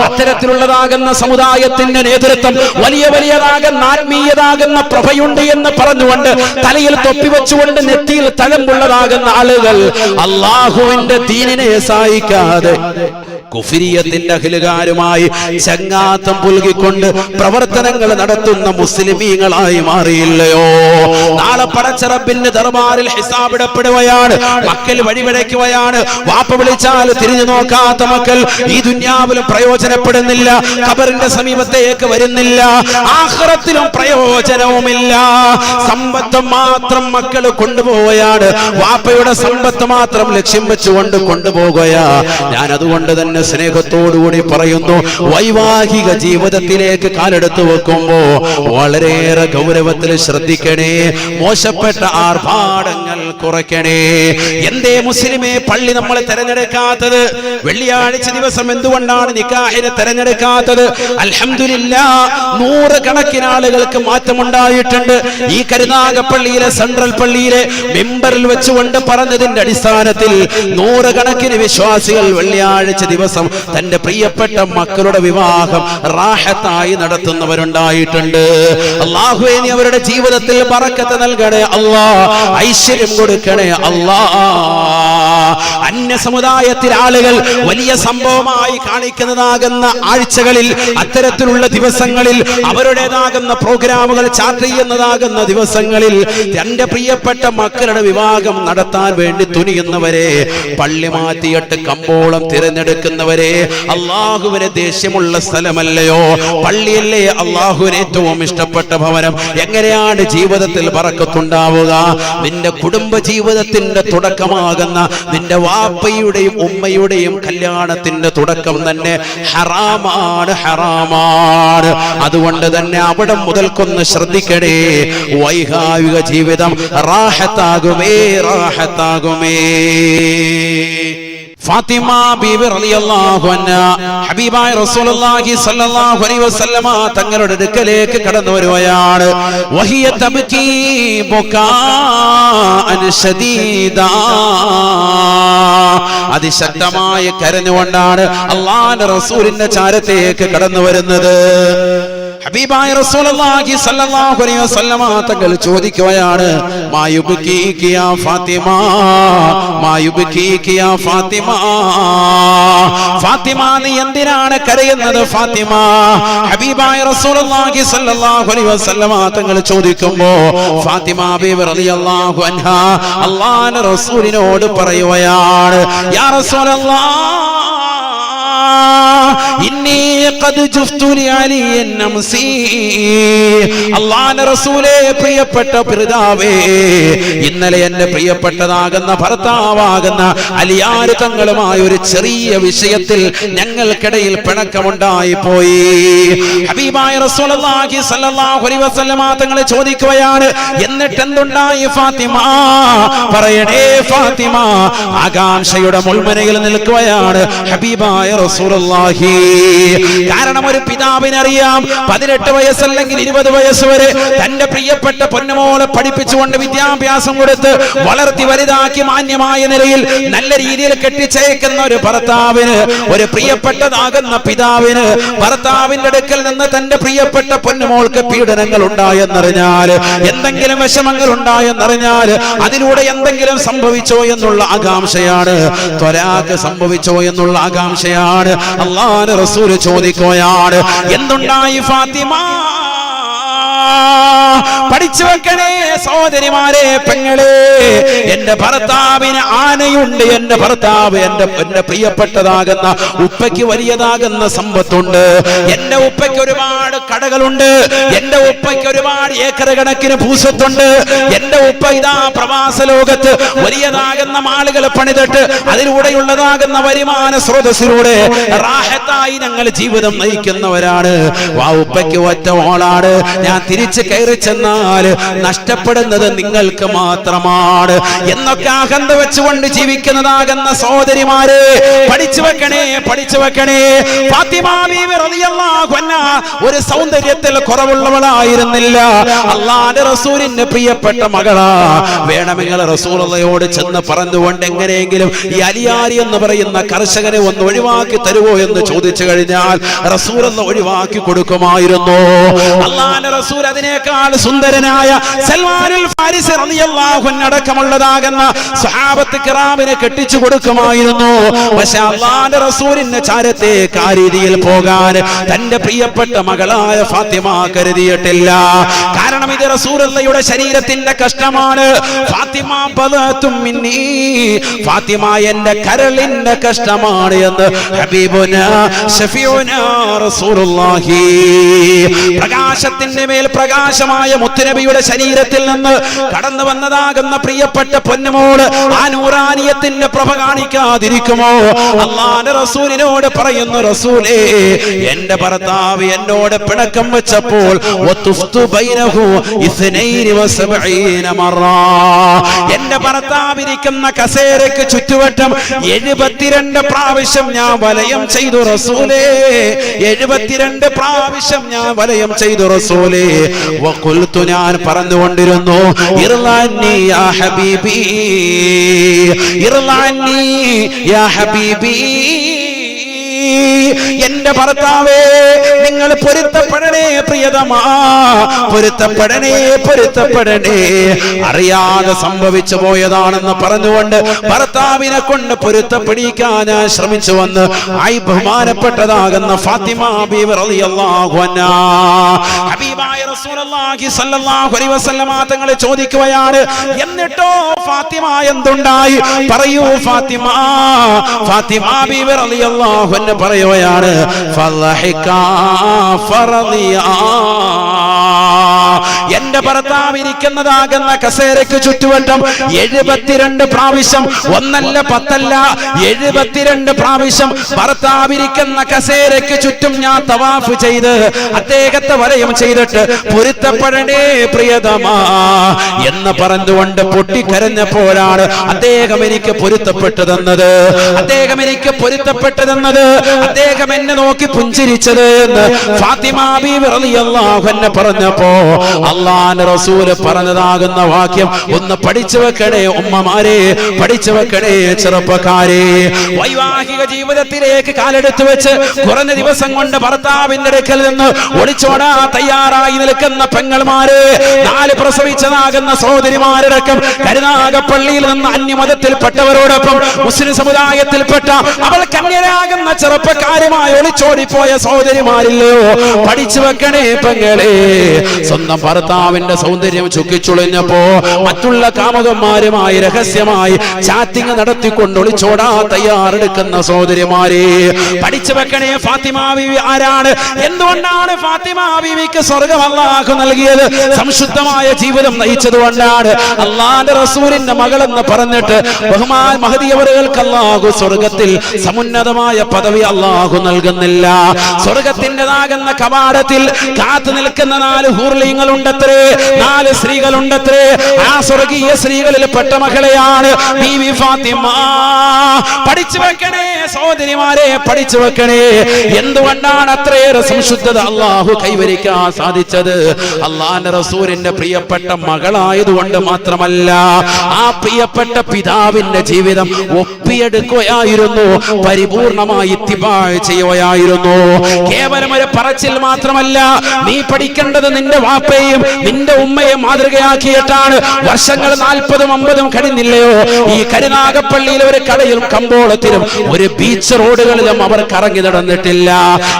അത്തരത്തിലുള്ളതാകുന്ന സമുദായത്തിന്റെ നേതൃത്വം വലിയതാകുന്ന ആത്മീയതാകുന്ന പ്രഭയുണ്ട് എന്ന് പറഞ്ഞുകൊണ്ട് തലയിൽ തൊപ്പി വെച്ചുകൊണ്ട് നെറ്റിയിൽ തഴമ്പുള്ളതാകുന്ന ആളുകൾ അല്ലാഹുവിന്റെ ദീനിനെ സഹായിക്കാതെ കുഫിരിയത്തിന്റെ അഖിലുകാരുമായി ചങ്ങാത്തം പുൽകിക്കൊണ്ട് പ്രവർത്തനങ്ങൾ നടത്തുന്ന മുസ്ലിമീങ്ങളായി മാറിയില്ലയോ? നാളെ പടച്ച റബ്ബിന്റെ ദർബാറിൽ ഹിസാബിടപ്പെടുകയാണ്. മക്കൾ വഴിവഴയ്ക്കുകയാണ്. വാപ്പ വിളിച്ചാൽ തിരിഞ്ഞു നോക്കാത്ത മക്കൾ ഈ ദുനിയാവിലും പ്രയോജനപ്പെടുന്നില്ല, ഖബറിന്റെ സമീപത്തേക്ക് വരുന്നില്ല, ആഖിറത്തിലും പ്രയോജനവുമില്ല. സമ്പത്ത് മാത്രം മക്കൾ കൊണ്ടുപോവുകയാണ്. വാപ്പയുടെ സമ്പത്ത് മാത്രം ലക്ഷ്യം വെച്ചുകൊണ്ട് കൊണ്ടുപോകുകയാ. ഞാൻ അതുകൊണ്ട് തന്നെ സ്നേഹത്തോടുകൂടി പറയുന്നു, വൈവാഹിക ജീവിതത്തിലേക്ക് കാലെടുത്തു വെക്കുമ്പോ വളരെയേറെ ഗൗരവത്തിൽ ശ്രദ്ധിക്കണേ. മോശപ്പെട്ട ആർഭാടങ്ങൾ കുറയ്ക്കണേ. എന്തേ മുസ്ലിമേ പള്ളി നമ്മൾ തെരഞ്ഞെടുക്കാത്തത്? വെള്ളിയാഴ്ച ദിവസം എന്തുകൊണ്ടാണ് നിക്കാഹിനെ തെരഞ്ഞെടുക്കാത്തത്? അൽഹംദുലില്ലാഹ്, 100 കണക്കിന് ആളുകൾക്ക് മാറ്റമുണ്ടായിട്ടുണ്ട്. ഈ കരുനാഗപ്പള്ളിയിലെ സെൻട്രൽ പള്ളിയിലെ മെമ്പറിൽ വെച്ചുകൊണ്ട് പറഞ്ഞതിന്റെ അടിസ്ഥാനത്തിൽ 100 കണക്കിന് വിശ്വാസികൾ വെള്ളിയാഴ്ച ദിവസം തന്റെ പ്രിയപ്പെട്ട മക്കളുടെ വിവാഹം റാഹത്തായി നടത്തുന്നവരുണ്ടായിട്ടുണ്ട്. അല്ലാഹുവേ, നീ അവരുടെ ജീവിതത്തിൽ ബറക്കത്ത് നൽകണേ അല്ലാഹ്, ഐശ്വര്യം കൊടുക്കണേ അല്ലാഹ്. അന്യ സമുദായത്തിലെ ആളുകൾ വലിയ സംഭവമായി കാണിക്കുന്നതാകുന്ന ആഴ്ചകളിൽ, അത്തരത്തിലുള്ള ദിവസങ്ങളിൽ, അവരുടേതാകുന്ന പ്രോഗ്രാമുകൾ ചാർട്ട് ചെയ്യുന്നതാകുന്ന ദിവസങ്ങളിൽ തന്റെ പ്രിയപ്പെട്ട മക്കളുടെ വിവാഹം നടത്താൻ വേണ്ടി തുനിയുന്നവരെ, പള്ളി മാറ്റിയിട്ട് കമ്പോളം തിരഞ്ഞെടുക്കുന്നവരെ, അള്ളാഹുവിന് ദേഷ്യമുള്ള സ്ഥലമല്ലയോ പള്ളിയല്ലേ അള്ളാഹുവിന് ഏറ്റവും ഇഷ്ടപ്പെട്ട ഭവനം? എങ്ങനെയാണ് ജീവിതത്തിൽ ബറക്കത്തുണ്ടാവുക? നിന്റെ കുടുംബ ജീവിതത്തിന്റെ തുടക്കമാകുന്ന നിന്റെ വാപ്പയുടെയും ഉമ്മയുടെയും കല്യാണത്തിന്റെ തുടക്കം തന്നെ ഹറാമാണ്. അതുകൊണ്ട് തന്നെ അവിടെ മുതൽക്കൊന്ന് ശ്രദ്ധിക്കണേ. വൈവാഹിക ജീവിതം റാഹത്താകുമേ. ഫാത്തിമ ബീവി റളിയല്ലാഹു അൻഹാ ഹബീബായ റസൂലുള്ളാഹി സ്വല്ലല്ലാഹു അലൈഹി വസല്ലമ തങ്ങളുടെ അടുക്കലേക്ക് കടന്നു വരുകയാണ്. വഹിയ തബ്കീ ബുകാഅൻ ശദീദാ, അതിശക്തമായി കരഞ്ഞുകൊണ്ടാണ് അല്ലാഹുവിന്റെ റസൂലിന്റെ ചാരത്തേക്ക് കടന്നു വരുന്നത്. ഹബീബായ റസൂലുള്ളാഹി സ്വല്ലല്ലാഹു അലൈഹി വസല്ലമ തങ്ങൾ ചോദിക്കുകയാണ്, മായുബ്കീകി യാ ഫാത്തിമ, മായുബ്കീകി യാ ഫാത്തിമ, ഫാത്തിമ നീ എന്തിനാണ് കരയുന്നത് ഫാത്തിമ? ഹബീബായ റസൂലുള്ളാഹി സ്വല്ലല്ലാഹു അലൈഹി വസല്ലമ തങ്ങൾ ചോദിക്കുമ്പോൾ ഫാത്തിമ ബീവി റളിയല്ലാഹു അൻഹാ അല്ലാഹുവിന്റെ റസൂലിനോട് പറയുകയാണ്, യാ റസൂലല്ലാഹ്, ഇന്നി ഖദ് ജുഫ്തു ലിഅലിയൻ നംസി. അല്ലാഹുവിന്റെ റസൂലേ, പ്രിയപ്പെട്ട പിതാവേ, ഇന്നലെ എന്റെ പ്രിയപ്പെട്ടതാകുന്ന ഭർത്താവാകുന്ന അലിയാർ തങ്ങളുമായ ഒരു ചെറിയ വിഷയത്തിൽ ഞങ്ങൾക്കിടയിൽ പിണക്കമുണ്ടായി പോയി. ഹബീബായ റസൂലുള്ളാഹി സ്വല്ലല്ലാഹു അലൈഹി വസല്ലമ തങ്ങളെ ചോദിക്കുകയാണ്, എന്നിട്ട് എന്തുണ്ടായി ഫാത്തിമ? പറയണേ ഫാത്തിമ. ആകാംക്ഷയുടെ മുൾമുനയിൽ നിൽക്കുകയാണ് ഹബീബായ റസൂലുള്ളാഹി. കാരണം ഒരു പിതാവിനറിയാം 18 വയസ്സല്ലെങ്കിൽ 20 വയസ്സ് വരെ തന്റെ പ്രിയപ്പെട്ട പൊന്നുമോളെ പഠിപ്പിച്ചുകൊണ്ട് വിദ്യാഭ്യാസം കൊടുത്ത് വളർത്തി വലുതാക്കി മാന്യമായ നിലയിൽ നല്ല രീതിയിൽ കെട്ടിച്ചയക്കുന്ന ഒരു ഭർത്താവിന്, ഒരു പ്രിയപ്പെട്ടതാകുന്ന പിതാവിന് ഭർത്താവിന്റെ അടുക്കൽ നിന്ന് തന്റെ പ്രിയപ്പെട്ട പൊന്നുമോൾക്ക് പീഡനങ്ങൾ ഉണ്ടായെന്നറിഞ്ഞാൽ, എന്തെങ്കിലും വിഷമങ്ങൾ ഉണ്ടായെന്നറിഞ്ഞാൽ, അതിലൂടെ എന്തെങ്കിലും സംഭവിച്ചോ എന്നുള്ള ആകാംക്ഷയാണ്, ത്വലാഖ് സംഭവിച്ചോ എന്നുള്ള ആകാംക്ഷയാണ്. അല്ലാഹുവിന്റെ റസൂൽ ചോദിക്കുകയാണ്, എന്തുണ്ടായി ഫാത്തിമ? പഠിച്ചു വെക്കണേ സഹോദരിമാരെ, പെങ്ങളെ. എന്റെ ഭർത്താവിന് ആനയുണ്ട്. എന്റെ ഭർത്താവ് എന്റെ പ്രിയപ്പെട്ടതാകുന്ന ഉപ്പയ്ക്ക് വലിയതാകുന്ന സമ്പത്തുണ്ട്. എന്റെ ഉപ്പയ്ക്ക് ഒരുപാട് കടകളുണ്ട്. എന്റെ ഉപ്പയ്ക്ക് ഒരുപാട് ഏക്കർ കണക്കിന് ഭൂസ്വത്തുണ്ട്. എന്റെ ഉപ്പ ഇതാ പ്രവാസ ലോകത്ത് വലിയതാകുന്ന മാളുകൾ പണിതിട്ട് അതിലൂടെയുള്ളതാകുന്ന വരുമാന സ്രോതസ്സിലൂടെ റാഹത്തായി ഞങ്ങൾ ജീവിതം നയിക്കുന്നവരാണ്. ആ ഉപ്പയ്ക്ക് ഒറ്റ ഓളാണ്. ഞാൻ തിരിച്ചു കയറി ചെന്നാൽ നഷ്ടപ്പെടുന്നത് നിങ്ങൾക്ക് മാത്രമാണ് എന്നൊക്കെ അഹന്ത വെച്ചുകൊണ്ട് ജീവിക്കുന്നതാകുന്ന സഹോദരിമാരെ, പഠിച്ചു വെക്കണേ, പഠിച്ചു വെക്കണേ. ഫാത്തിമ ബീവി റളിയല്ലാഹു അൻഹാ ഒരു സൗന്ദര്യത്തിൽ കുറവുള്ളവളായിരുന്നില്ല. അല്ലാഹുവിന്റെ റസൂലിന്റെ പ്രിയപ്പെട്ട മകളാ. വേണമെങ്കിൽ റസൂലുള്ളാഹിയോട് ചെന്ന് പറഞ്ഞുകൊണ്ട് എങ്ങനെയെങ്കിലും ഈ അലിയാരി എന്ന് പറയുന്ന കർഷകനെ ഒന്ന് ഒഴിവാക്കി തരുമോ എന്ന് ചോദിച്ചു കഴിഞ്ഞാൽ റസൂലുള്ളാഹി ഒഴിവാക്കി കൊടുക്കുമായിരുന്നു. അല്ലാഹുവിന്റെ റസൂൽ അതിനേക്കാൾ സുന്ദരനായ സൽമാനുൽ ഫാരിസി റളിയല്ലാഹു അൻഹു അടക്കമുള്ളതാകുന്ന സ്വഹാബത്ത് കിറാമിനെ കെട്ടിച്ചു കൊടുക്കുമായിരുന്നു. പക്ഷേ അല്ലാഹുവിന്റെ റസൂലിന്റെ ചാരത്തേക്ക് ആ രീതിയിൽ പോകാൻ തന്റെ പ്രിയപ്പെട്ട മകളായ ഫാത്തിമ കരുതിയിട്ടില്ല. കാരണം ഇത് റസൂലുള്ളാഹിയുടെ ശരീരത്തിന്റെ കഷ്ടമാണ്. ഫാത്തിമ ബദഅത്തും മിന്നി, ഫാത്തിമ എന്റെ കരളിന്റെ കഷ്ടമാണ് എന്ന് ഹബീബുനാ ശഫീഉനാ റസൂലുള്ളാഹി. പ്രകാശത്തിന്റെ മേൽ പ്രകാശമായ മുത്തുനബിയുടെ ശരീരത്തിൽ നിന്ന് കടന്നു വന്നതാകുന്ന പ്രിയപ്പെട്ട പൊന്നുമോള് ആ നൂറാനിയത്തിന്റെ പ്രഭ കാണിക്കാതിരിക്കുമോ? അല്ലാഹുവിന്റെ റസൂലിനോട് പറയുന്നു, റസൂലേ, എന്റെ ഭർത്താവ് എന്നോട് പിണക്കം വെച്ചപ്പോൾ എന്റെ ഭർത്താവിരിക്കുന്ന കസേരയ്ക്ക് ചുറ്റുവട്ടം 72 പ്രാവശ്യം ഞാൻ വലയം ചെയ്തു റസൂലേ. 72 പ്രാവശ്യം ഞാൻ വലയം ചെയ്തു റസൂലേ. വഖുൽതു, ഞാൻ പറഞ്ഞുകൊണ്ടിരുന്നു, ഇർലാനി യാ ഹബീബി, ഇർലാനി യാ ഹബീബി. എന്റെ ഭർത്താവേ, നിങ്ങൾ പൊരുത്തപ്പെടണേ പ്രിയതമാ, പൊരുത്തപ്പെടണേ, പൊരുത്തപ്പെടണേ. അറിയാതെ സംഭവിച്ചു പോയതാണെന്ന് പറഞ്ഞുകൊണ്ട് ഭർത്താവിനെ കൊണ്ട് പൊരുത്തപ്പെടിക്കാൻ ഞാൻ ശ്രമിച്ചു വന്ന് ആയി ബഹുമാനപ്പെട്ടതാകുന്ന ഫാത്തിമ ബീവി റളിയല്ലാഹു അൻഹാ ഹബീബായ റസൂലുള്ളാഹി സ്വല്ലല്ലാഹു അലൈഹി വസല്ലമ തങ്ങൾ ചോദിക്കുകയാണ്, എന്നിട്ടോ ഫാത്തിമ എന്തുണ്ടായി? പറയൂ ഫാത്തിമ. ഫാത്തിമ ബീവി റളിയല്ലാഹു അൻഹ പറയുകയാണ്, എന്റെ ഭർത്താവ് ഇരിക്കുന്നതാകുന്ന കസേരയ്ക്ക് ചുറ്റുവട്ടം 72 പ്രാവശ്യം, ഒന്നല്ല 10 അല്ല 72 പ്രാവശ്യം ഭർത്താവിരിക്കുന്ന കസേരയ്ക്ക് ചുറ്റും ഞാൻ തവാഫ് ചെയ്ത് അദ്ദേഹത്തെ വലയം ചെയ്തിട്ട് പൊരുത്തപ്പെടണേ പ്രിയതമാ എന്ന് പറഞ്ഞുകൊണ്ട് പൊട്ടിക്കരഞ്ഞപ്പോഴാണ് അദ്ദേഹം എനിക്ക് പൊരുത്തപ്പെട്ടതെന്നത്, അദ്ദേഹം എനിക്ക് പൊരുത്തപ്പെട്ടതെന്നത്, അദ്ദേഹം എന്നെ നോക്കി പുഞ്ചിരിച്ചത് എന്ന് ഫാത്തിമ ബീവി റളിയല്ലാഹു അൻഹ പറഞ്ഞപ്പോ അല്ലാഹുവിന്റെ റസൂൽ പറഞ്ഞതാകുന്ന വാക്യം ഒന്ന് പഠിച്ചു വെക്കണേ ഉമ്മമാരെ, പഠിച്ചു വെക്കണേ ചെറുപ്പക്കാരെ. വൈവാഹിക ജീവിതത്തിലേക്ക് കാലെടുത്തു വെച്ച് കുറഞ്ഞ ദിവസം കൊണ്ട് ഭർത്താവിന്റെ അടുക്കൽ നിന്ന് ഒളിച്ചോടാ തയ്യാറായി നിൽക്കുന്ന പെങ്ങൾമാരെ, 4 പ്രസവിച്ചതാകുന്ന സഹോദരിമാരടക്കം കരുനാഗപ്പള്ളിയിൽ നിന്ന് അന്യമതത്തിൽപ്പെട്ടവരോടൊപ്പം മുസ്ലിം സമുദായത്തിൽപ്പെട്ട അവൾ കന്യരാകുന്ന ചെറുപ്പക്കാരുമായി ഒളിച്ചോടിപ്പോയ സഹോദരിമാരില്ലയോ? പഠിച്ചു വെക്കണേ പെങ്ങളെ. സ്വന്തം സ്വന്തം ഭർത്താവിന്റെ സൗന്ദര്യം ചുക്കിച്ചുളിഞ്ഞപ്പോ മറ്റുള്ള കാമുകന്മാരുമായി രഹസ്യമായി ചാറ്റിംഗ് നടത്തിക്കൊണ്ട് ഒളിച്ചോടാ തയ്യാറെടുക്കുന്ന സഹോദരിമാരെ പഠിച്ചു വെക്കണേ. ഫാത്തിമ ബീവി ആരാണ്? എന്തുകൊണ്ടാണ് ഫാത്തിമ ബീവിക്ക് സ്വർഗ്ഗം അല്ലാഹു നൽകിയത്? സംശുദ്ധമായ ജീവിതം നയിച്ചതുകൊണ്ടാണ്. അല്ലാഹുവിന്റെ റസൂലിന്റെ മകളെന്ന് പറഞ്ഞിട്ട് ബഹുമാൻ മഹദി അവറുകൾക്ക് അല്ലാഹു സ്വർഗ്ഗത്തിൽ സമുന്നതമായ പദവി അല്ലാഹു നൽകുന്നില്ല. സ്വർഗ്ഗത്തിൻ്റെതാകുന്ന കവാടത്തിൽ കാത്തു നിൽക്കുന്ന 4 ഹൂർലിങ്ങളുണ്ടത്രേ, 4 സ്ത്രീകളുണ്ടത്രേ. ആ സ്വർഗീയ സ്ത്രീകളിൽ പെട്ട മകളെയാണ് ബീവി ഫാത്തിമ. പഠിച്ചു വെക്കണേ സഹോദരിമാരെ, പഠിച്ചു വെക്കണേ. എന്തുകൊണ്ടാണ് അത്രയേറെ സംശുദ്ധത അല്ലാഹു കൈവരിക്കാൻ സാധിച്ചത്? അല്ലാഹുവിന്റെ റസൂലിന്റെ പ്രിയപ്പെട്ട മകളായതുകൊണ്ട് മാത്രമല്ല, ആ പ്രിയപ്പെട്ട പിതാവിന്റെ ജീവിതം ഒപ്പിയെടുക്കുകയായിരുന്നു, പരിപൂർണമായി ഇത്തിബാ ചെയ്യുകയായിരുന്നു. കേവലം ഒരു പറച്ചിൽ മാത്രമല്ല, നീ പഠിക്കേണ്ടത് നിന്റെ വാപ്പയെയും നിന്റെ ഉമ്മയെ മാതൃകയാക്കിയിട്ടാണ്. വർഷങ്ങൾ 40ഉം 50ഉം കഴിഞ്ഞില്ലയോ, ഈ കരുനാഗപ്പള്ളിയിൽ ഒരു കടയിലും കമ്പോളത്തിലും ഒരു ബീച്ച് റോഡുകളിലും അവർ കറങ്ങി നടന്നിട്ടില്ല.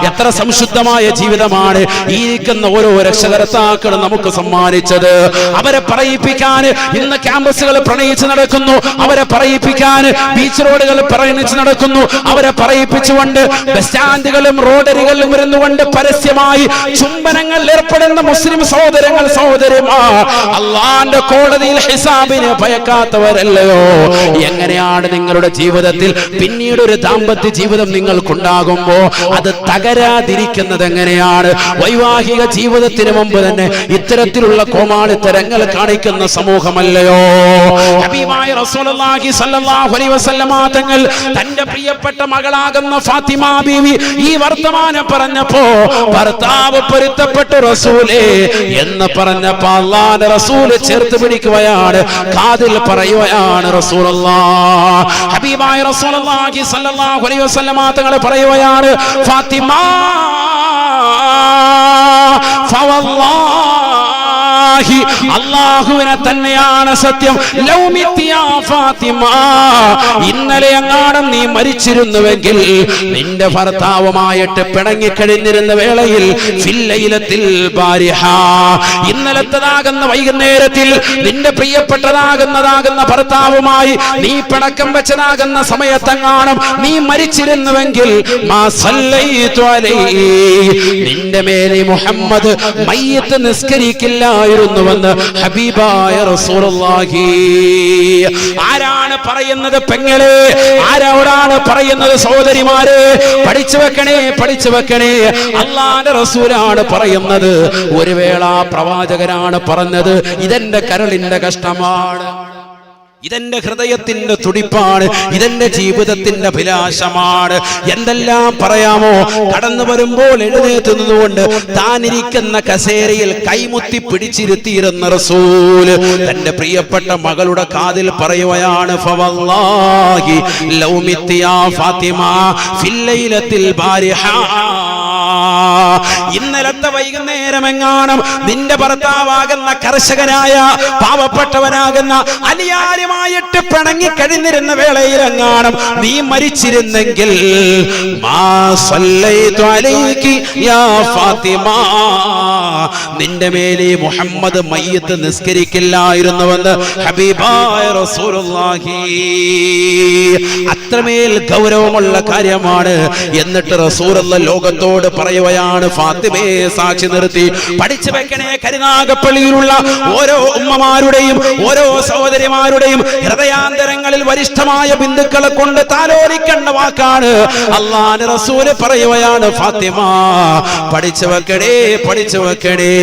എത്ര സംശുദ്ധമായ ജീവിതമാണ് ഈ ഇരിക്കുന്ന ഓരോ രക്ഷകർത്താക്കളും നമുക്ക് സമ്മാനിച്ചത്. അവരെ പറയിപ്പിക്കാൻ ഇന്ന് ക്യാമ്പസുകൾ പ്രണയിച്ച് നടക്കുന്നു, അവരെ പറയിപ്പിക്കാൻ ബീച്ച് റോഡുകൾ പ്രണയിച്ച് നടക്കുന്നു, അവരെ പറയിപ്പിച്ചുകൊണ്ട് ബസ് സ്റ്റാൻഡുകളും റോഡരികളിലും ഇരുന്നുകൊണ്ട് പരസ്യമായി ചുംബനങ്ങൾ ഏർപ്പെടുന്ന മുസ്ലിം സഹോദരങ്ങൾ സഹോദരിമാർ അല്ലാഹുവിന്റെ കോടതിയിൽ ഹിസാബിനെ ഭയക്കാത്തവരല്ലയോ? എങ്ങനെയാണ് നിങ്ങളുടെ ജീവിതത്തിൽ പിന്നീട് ഒരു ദാമ്പത്യ ജീവിതം നിങ്ങൾക്കുണ്ടാകുമ്പോ അത് തകരാതിരിക്കുന്നത് എങ്ങനെയാണ്? വൈവാഹിക ജീവിതത്തിന് മുമ്പ് തന്നെ ഇത്തരത്തിലുള്ള കോമാളിത്തരങ്ങൾ കാണിക്കുന്ന സമൂഹമല്ലയോ? ഹബീബായ റസൂലുള്ളാഹി സ്വല്ലല്ലാഹു അലൈഹി വസല്ലമ തങ്ങൾ തന്റെ പ്രിയപ്പെട്ട മകളാകുന്ന ഫാത്തിമ ബീവി ഈ വർത്തമാനം പറഞ്ഞപ്പോ ഭർത്താവ് പൊരുത്തപ്പെട്ട റസൂലേ എന്ന് പറഞ്ഞപ്പോ അല്ലാഹുവിന്റെ റസൂല് ചേർത്ത് പിടിക്കുകയാണ്, കാതിൽ പറയുകയാണ് റസൂലുള്ളാഹ്. ഹബീബായ റസൂലുള്ളാഹി സ്വല്ലല്ലാഹു അലൈഹി വസല്ലമ തങ്ങൾ പറയുകയാണ്, ഫാത്തിമ ഫവല്ലാഹി അല്ലാഹുവിനെ തന്നെയാണ് സത്യം, ലൗമിത്തിയാ ഫാത്തിമ, ഇന്നലെ എങ്ങാനും നീ മരിച്ചിരുന്നുവെങ്കിൽ നിന്റെ ഭർത്താവുമായിട്ട് പിണങ്ങിക്കഴിഞ്ഞിരുന്ന വേളയിൽ ഫില്ലൈലത്തിൽ ബാരിഹ, ഇന്നലത്തതാകുന്ന വൈകുന്നേരത്തിൽ നിന്റെ പ്രിയപ്പെട്ടതാകുന്ന ഭർത്താവുമായി നീ പിണക്കം വെച്ചതാകുന്ന സമയത്തെങ്ങാനും നീ മരിച്ചിരുന്നുവെങ്കിൽ മാ സല്ലൈതു അലൈഹി, നിന്റെ മേലെ മുഹമ്മദ് മയ്യിത്ത് നിസ്കരിക്കില്ലായിരുന്നുവെന്ന് ഹബീബായ റസൂലുള്ളാഹി. ആരാണ് പറയുന്നത് പെങ്ങളെ? ആരോടാണ് പറയുന്നത് സഹോദരിമാരെ? പഠിച്ചു വെക്കണേ, പഠിച്ചു വെക്കണേ. അല്ലാഹുവിന്റെ റസൂലാണ് പറയുന്നത്. ഒരു വേള പ്രവാചകനാണ് പറഞ്ഞത്, ഇതെന്റെ കരളിന്റെ കഷ്ടമാണ്, ഇതെന്റെ ഹൃദയത്തിന്റെ തുടിപ്പാണ്, ഇതെന്റെ ജീവിതത്തിന്റെ അഭിലാഷമാണ്. എന്തെല്ലാം പറയാമോ? കടന്നു വരുമ്പോൾ എഴുന്നേറ്റ് നിന്നുകൊണ്ട് താനിരിക്കുന്ന കസേരയിൽ കൈമുത്തി പിടിച്ചിരുത്തിയിരുന്ന റസൂൽ തന്റെ പ്രിയപ്പെട്ട മകളുടെ കാതിൽ പറയുകയാണ്, ഫവല്ലാഹി ലൗമിത്തിയാ ഫാത്തിമ ഫില്ലൈലത്തിൽ ബാരിഹ, ഇന്നലത്തെ വൈകുന്നേരം എങ്ങാനും നിന്റെ ഭർത്താവാകുന്ന കർഷകനായ പാവപ്പെട്ടവനാകുന്ന അലിയാരുമായിട്ട് പിണങ്ങി കഴിഞ്ഞിരുന്ന വേളയിലെങ്ങാനും നീ മരിച്ചിരുന്നെങ്കിൽ മാ സല്ലൈതു അലൈകി യാ ഫാത്തിമ, നിന്റെ മേലെ മുഹമ്മദ് മയ്യിത്ത് നിസ്കരിക്കില്ലായിരുന്നുവെന്ന് ഹബീബായ റസൂലുള്ളാഹി. അത്രമേൽ ഗൗരവമുള്ള കാര്യമാണ്. എന്നിട്ട് റസൂലുള്ള ലോകത്തോട് പറയുകയാണ്, ഫാത്തിമയെ സാക്ഷി നിർത്തി പഠിച്ചു വെക്കണേ. കരുനാഗപ്പള്ളിയിലുള്ള ഓരോ ഉമ്മമാരുടെയും ഓരോ സഹോദരിമാരുടെയും ഹൃദയാന്തരങ്ങളിൽ വരിഷ്ഠമായ ബിന്ദുക്കളെ കൊണ്ട് താലോലിക്കേണ്ട വാക്കാണ്. അല്ലാഹുവിന്റെ റസൂല് പറയുകയാണ്, ഫാത്തിമ പഠിച്ചു വെക്കണേ, പഠിച്ചു വെക്കണേ.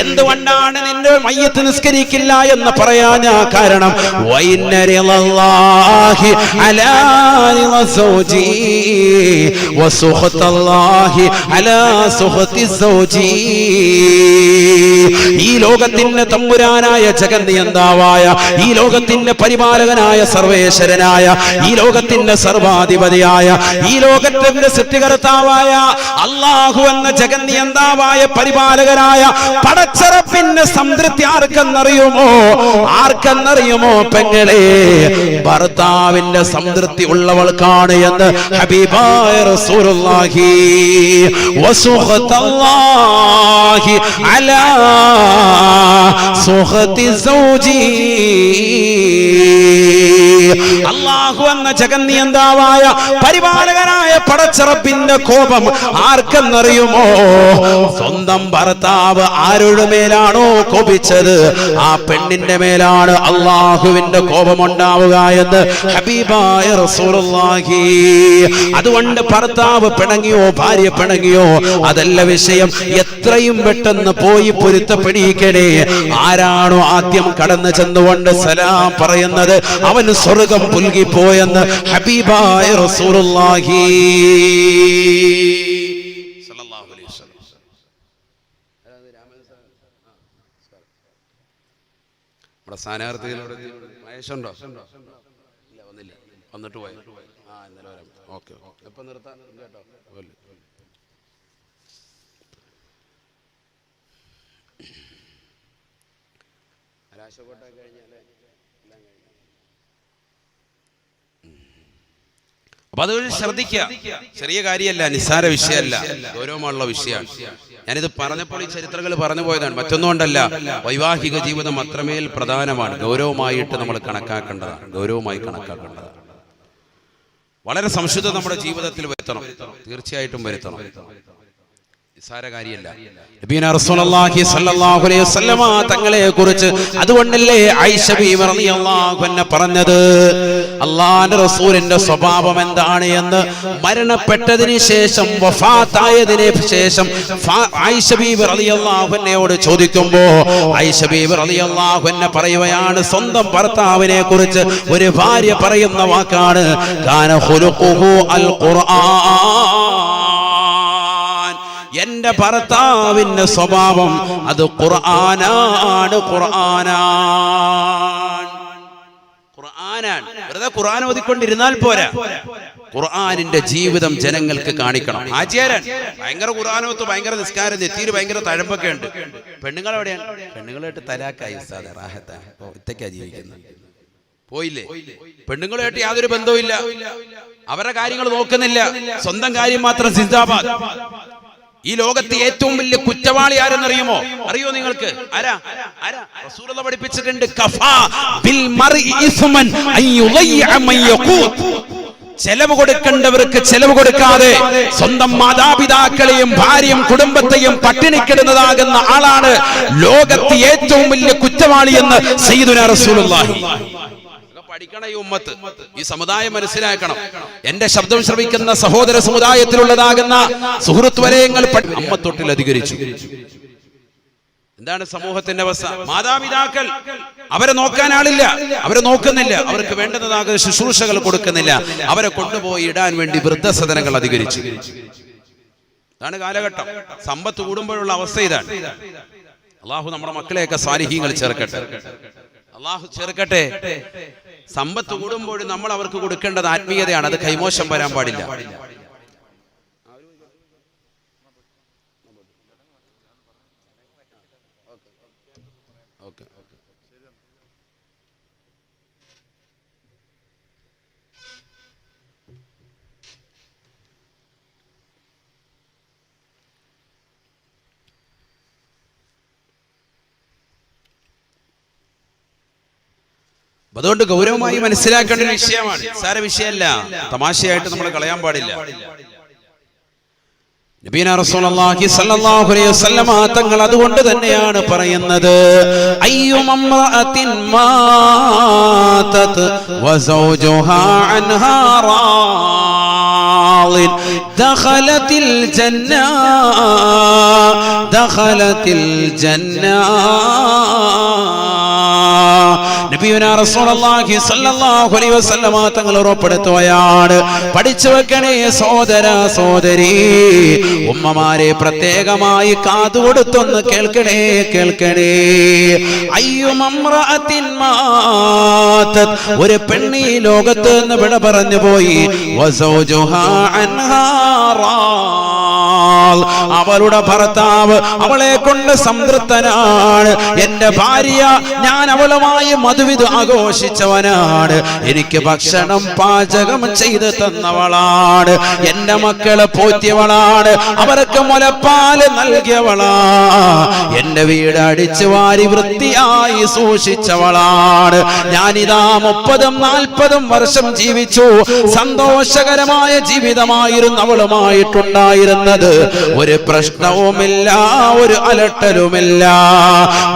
എന്തുകൊണ്ടാണ് നിന്റെ മയ്യിത്ത് നിസ്കരിക്കില്ല എന്ന് പറയാൻ കാരണം, വൈന്നരിളല്ലാഹി അലാ സൗജി വസുഖത്തല്ലാഹി അലാ സുഖത്തി സൗജി. ഈ ലോകത്തിന്റെ തമ്പുരാനായ ജഗന്നിയന്താവായ, ഈ ലോകത്തിന്റെ പരിപാലകനായ സർവേശ്വരനായ, ഈ ലോകത്തിന്റെ സർവാധിപതിയായ, ഈ ലോകത്തിന്റെ സൃഷ്ടികർത്താവായ അല്ലാഹു എന്ന ജഗന്നിയന്താവായ പരിപാലകനായ പടച്ചറപ്പിന്റെ സംതൃപ്തി ആർക്കെന്നറിയുമോ പെങ്ങളെ? ഭർത്താവിന്റെ സംതൃപ്തി ഉള്ളവൾക്കാണ് എന്ന് ഹബീബായ റസൂലുള്ളാഹി. വസുഖതല്ലാഹി അലാ സുഖതി സൗജി. അല്ലാഹു എന്ന ജഗന്നിയന്താവായ പരിപാലകനായ പടച്ചറപ്പിന്റെ കോപം ആർക്കെന്നറിയുമോ? സ്വന്തം ഭർത്താവ് ആരുടെ മേലാണോ കോപിച്ചത് ആ പെണ്ണിന്റെ മേലാണ് അല്ലാഹുവിന്റെ കോപമുണ്ടാവുക എന്ന് ഹബീബായ റസൂലുള്ളാഹി. അതുകൊണ്ട് ഭർത്താവ് പിണങ്ങിയോ ഭാര്യ പിണങ്ങിയോ അതല്ല വിഷയം, എത്രയും പെട്ടെന്ന് പോയി പൊരുത്തപ്പെടിക്കണേ. ആരാണോ ആദ്യം കടന്നു ചെന്നുകൊണ്ട് സലാം പറയുന്നത് അവന് സ്വർഗം പുൽകിപ്പോയെന്ന് ഹബീബായ റസൂലുള്ളാഹി സല്ലല്ലാഹു അലൈഹി വസല്ലം. നമ്മുടെ സ്ഥാനാർത്ഥികളോട് മഹേഷുണ്ടോ? ഇല്ല, വന്നില്ല. വന്നിട്ട് പോയി. ഇന്നലെ വരാം. ഓക്കെ, എപ്പം നിർത്താൻ കേട്ടോ. രാശകോട്ട കഴിഞ്ഞാലേ എല്ലാം കഴിഞ്ഞു. അപ്പൊ അതുകൊണ്ട് ശ്രദ്ധിക്കുക. ചെറിയ കാര്യമല്ല, നിസ്സാര വിഷയമല്ല, ഗൗരവമുള്ള വിഷയമാണ്. ഞാനിത് പറഞ്ഞപ്പോൾ ഈ ചരിത്രങ്ങൾ പറഞ്ഞു പോയതാണ്, മറ്റൊന്നും കൊണ്ടല്ല. വൈവാഹിക ജീവിതം അത്രമേൽ പ്രധാനമാണ്, ഗൗരവമായിട്ട് നമ്മൾ കണക്കാക്കേണ്ടതാണ്, ഗൗരവമായി കണക്കാക്കേണ്ടതാണ്. വളരെ സംശുദ്ധ നമ്മുടെ ജീവിതത്തിൽ വരുത്തണം, തീർച്ചയായിട്ടും വരുത്തണം. നിസ്സാര കാര്യമല്ല. നബിയുനാ റസൂലുള്ളാഹി സ്വല്ലല്ലാഹു അലൈഹി വസല്ലമ തങ്ങളെ കുറിച്ച് അതുകൊണ്ടല്ലേ ആയിഷ ബീവി റളിയല്ലാഹു അൻഹ പറഞ്ഞത്, അല്ലാഹുവിന്റെ റസൂലിന്റെ സ്വഭാവം എന്താണ് എന്ന് മരണപ്പെട്ടതിന് ശേഷം, വഫാത്തായതിന് ശേഷം ആയിഷ ബീവി റളിയല്ലാഹു അൻഹയോട് ചോദിക്കുമ്പോൾ ആയിഷ ബീവി റളിയല്ലാഹു അൻഹ പറയുകയാണ്, സ്വന്തം ഭർത്താവിനെ കുറിച്ച് ഒരു ഭാര്യ പറയുന്ന വാക്കാണ്, കാന ഖുലുഖുഹു അൽ ഖുർആൻ. എന്റെ ഭർത്താവിന്റെ സ്വഭാവം അത് ഖുർആനാണ്, ഖുർആനാണ്. വെറുതെ ഖുർആൻ ഓതിക്കൊണ്ടിരുന്നാൽ പോരാ, ഖുർആനിന്റെ ജീവിതം ജനങ്ങൾക്ക് കാണിക്കണം. ആചാര്യൻ ഭയങ്കര ഖുർആനോത്ത്, ഭയങ്കര നിസ്കാരം, നെറ്റിയിൽ ഭയങ്കര തഴമ്പൊക്കെ ഉണ്ട്. പെണ്ണുങ്ങൾ എവിടെയാണ്? പെണ്ണുങ്ങളായിട്ട് തലാക്കായി ഉസ്താദേ, റാഹത്താ, ഇത്തക്കാ ജീവിക്കുന്നത്. പോയില്ലേ? പെണ്ണുങ്ങളുമായിട്ട് യാതൊരു ബന്ധവുമില്ല, അവരുടെ കാര്യങ്ങൾ നോക്കുന്നില്ല, സ്വന്തം കാര്യം മാത്രം സിന്ദാബാദ്. ഈ ലോകത്തെ ഏറ്റവും വലിയ കുറ്റവാളി ആരെന്നറിയുമോ? അറിയോ നിങ്ങൾക്ക്? ആരാ? റസൂലുള്ളാഹി പഠിപ്പിച്ചിട്ടുണ്ട്, കഫാ ബിൽ മർഇ ഇസ്മൻ അൻ യുളയ്യ മൻ യഖൂത്. ചെലവ് കൊടുക്കേണ്ടവർക്ക് ചെലവ് കൊടുക്കാതെ സ്വന്തം മാതാപിതാക്കളെയും ഭാര്യയും കുടുംബത്തെയും പട്ടിണിക്കിടുന്നതാകുന്ന ആളാണ് ലോകത്തെ ഏറ്റവും വലിയ കുറ്റവാളി എന്ന് സയ്യിദുനാ റസൂലുള്ളാഹി. പഠിക്കണം ഈ ഉമ്മത്ത്, ഈ സമുദായം മനസ്സിലാക്കണം. എന്റെ ശബ്ദം ശ്രവിക്കുന്ന സഹോദര സമുദായത്തിലുള്ളതാകുന്ന സുഹൃത്ത് വലയങ്ങൾ അമ്മത്തൊട്ടിൽ അധികരിച്ചു. എന്താണ് സമൂഹത്തിന്റെ അവസ്ഥ? മാതാപിതാക്കൾ അവരെ നോക്കാൻ ആളില്ല, അവരെ നോക്കുന്നില്ല, അവർക്ക് വേണ്ടുന്നതാകുന്ന ശുശ്രൂഷകൾ കൊടുക്കുന്നില്ല, അവരെ കൊണ്ടുപോയി ഇടാൻ വേണ്ടി വൃദ്ധസദനങ്ങൾ അധികരിച്ചു. ഇതാണ് കാലഘട്ടം. സമ്പത്ത് കൂടുമ്പോഴുള്ള അവസ്ഥ ഇതാണ്. അള്ളാഹു നമ്മുടെ മക്കളെയൊക്കെ സാലിഹീങ്ങൾ ചേർക്കട്ടെ, അള്ളാഹു ചേർക്കട്ടെ. സമ്പത്ത് കൂടുമ്പോഴും നമ്മൾ അവർക്ക് കൊടുക്കേണ്ടത് ആത്മീയതയാണ്, അത് കൈമോശം വരാൻ പാടില്ല. അതുകൊണ്ട് ഗൗരവമായി മനസ്സിലാക്കേണ്ട ഒരു വിഷയമാണ്, സാര വിഷയമല്ല, തമാശയായിട്ട് നമ്മൾ കളയാൻ പാടില്ല. നബിയുനാ റസൂലുള്ളാഹി സ്വല്ലല്ലാഹു അലൈഹി വസല്ലമ തങ്ങൾ അതുകൊണ്ട് തന്നെയാണ് പറയുന്നത്, അയ്യുമംറഅത്തിൻ മാതത് വസൗജുഹാ അൻഹാ റാളിൻ ദഖലത്തിൽ ജന്ന നബിയുനാ റസൂലുള്ളാഹി സ്വല്ലല്ലാഹു അലൈഹി വസല്ലമ തങ്ങൾ ഉറപ്പെടുത്തുകയാണ്, പഠിച്ചു വെക്കണേ സഹോദര സഹോദരി, ഉമ്മമാരെ പ്രത്യേകമായി കാതുകൊടുത്തൊന്ന് കേൾക്കണേ. അയ്യുമംറഅത്തിൻ മാതത്, ഒരു പെണ്ണ് ഈ ലോകത്ത് നിന്ന് വിട പറഞ്ഞു പോയി, വസൗജുഹാ അൻഹാ റാ, അവളുടെ ഭർത്താവ് അവളെ കൊണ്ട് സംതൃപ്തനാണ്. എന്റെ ഭാര്യ, ഞാൻ അവളുമായി മധുവിധു ആഘോഷിച്ചവനാണ്. എനിക്ക് ഭക്ഷണം പാചകം ചെയ്ത് തന്നവളാണ്. എന്റെ മക്കളെ പോറ്റിയവളാണ്. അവർക്ക് മുലപ്പാല് നൽകിയവളാ. എന്റെ വീട് അടിച്ചു വാരി വൃത്തിയായി സൂക്ഷിച്ചവളാണ്. ഞാനിതാ 30-40 വർഷം ജീവിച്ചു. സന്തോഷകരമായ ജീവിതമായിരുന്നു അവളുമായിട്ടുണ്ടായിരുന്നത്. ഒരു പ്രശ്നവുമില്ല, ഒരു അലട്ടലുമില്ല.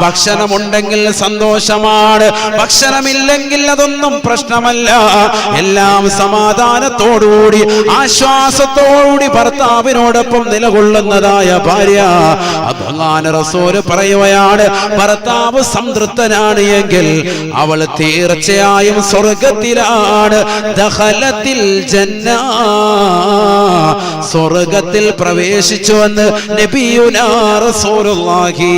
ഭക്ഷണമുണ്ടെങ്കിൽ സന്തോഷമാണ്, ഭക്ഷണമില്ലെങ്കിൽ അതൊന്നും പ്രശ്നമല്ല. എല്ലാം സമാധാനത്തോടുകൂടി ആശ്വാസത്തോടുകൂടി ഭർത്താവിനോടൊപ്പം നിലകൊള്ളുന്നതായ ഭാര്യ. അല്ലാഹുവിന്റെ റസൂൽ പറയുകയാണ്, ഭർത്താവ് സംതൃപ്തനാണ് എങ്കിൽ അവൾ തീർച്ചയായും സ്വർഗത്തിലാണ്. ദഖലത്തിൽ ജന്ന, സ്വർഗത്തിൽ പ്രവേശിച്ചുവെന്ന് നബിയുനാ റസൂലുള്ളാഹി.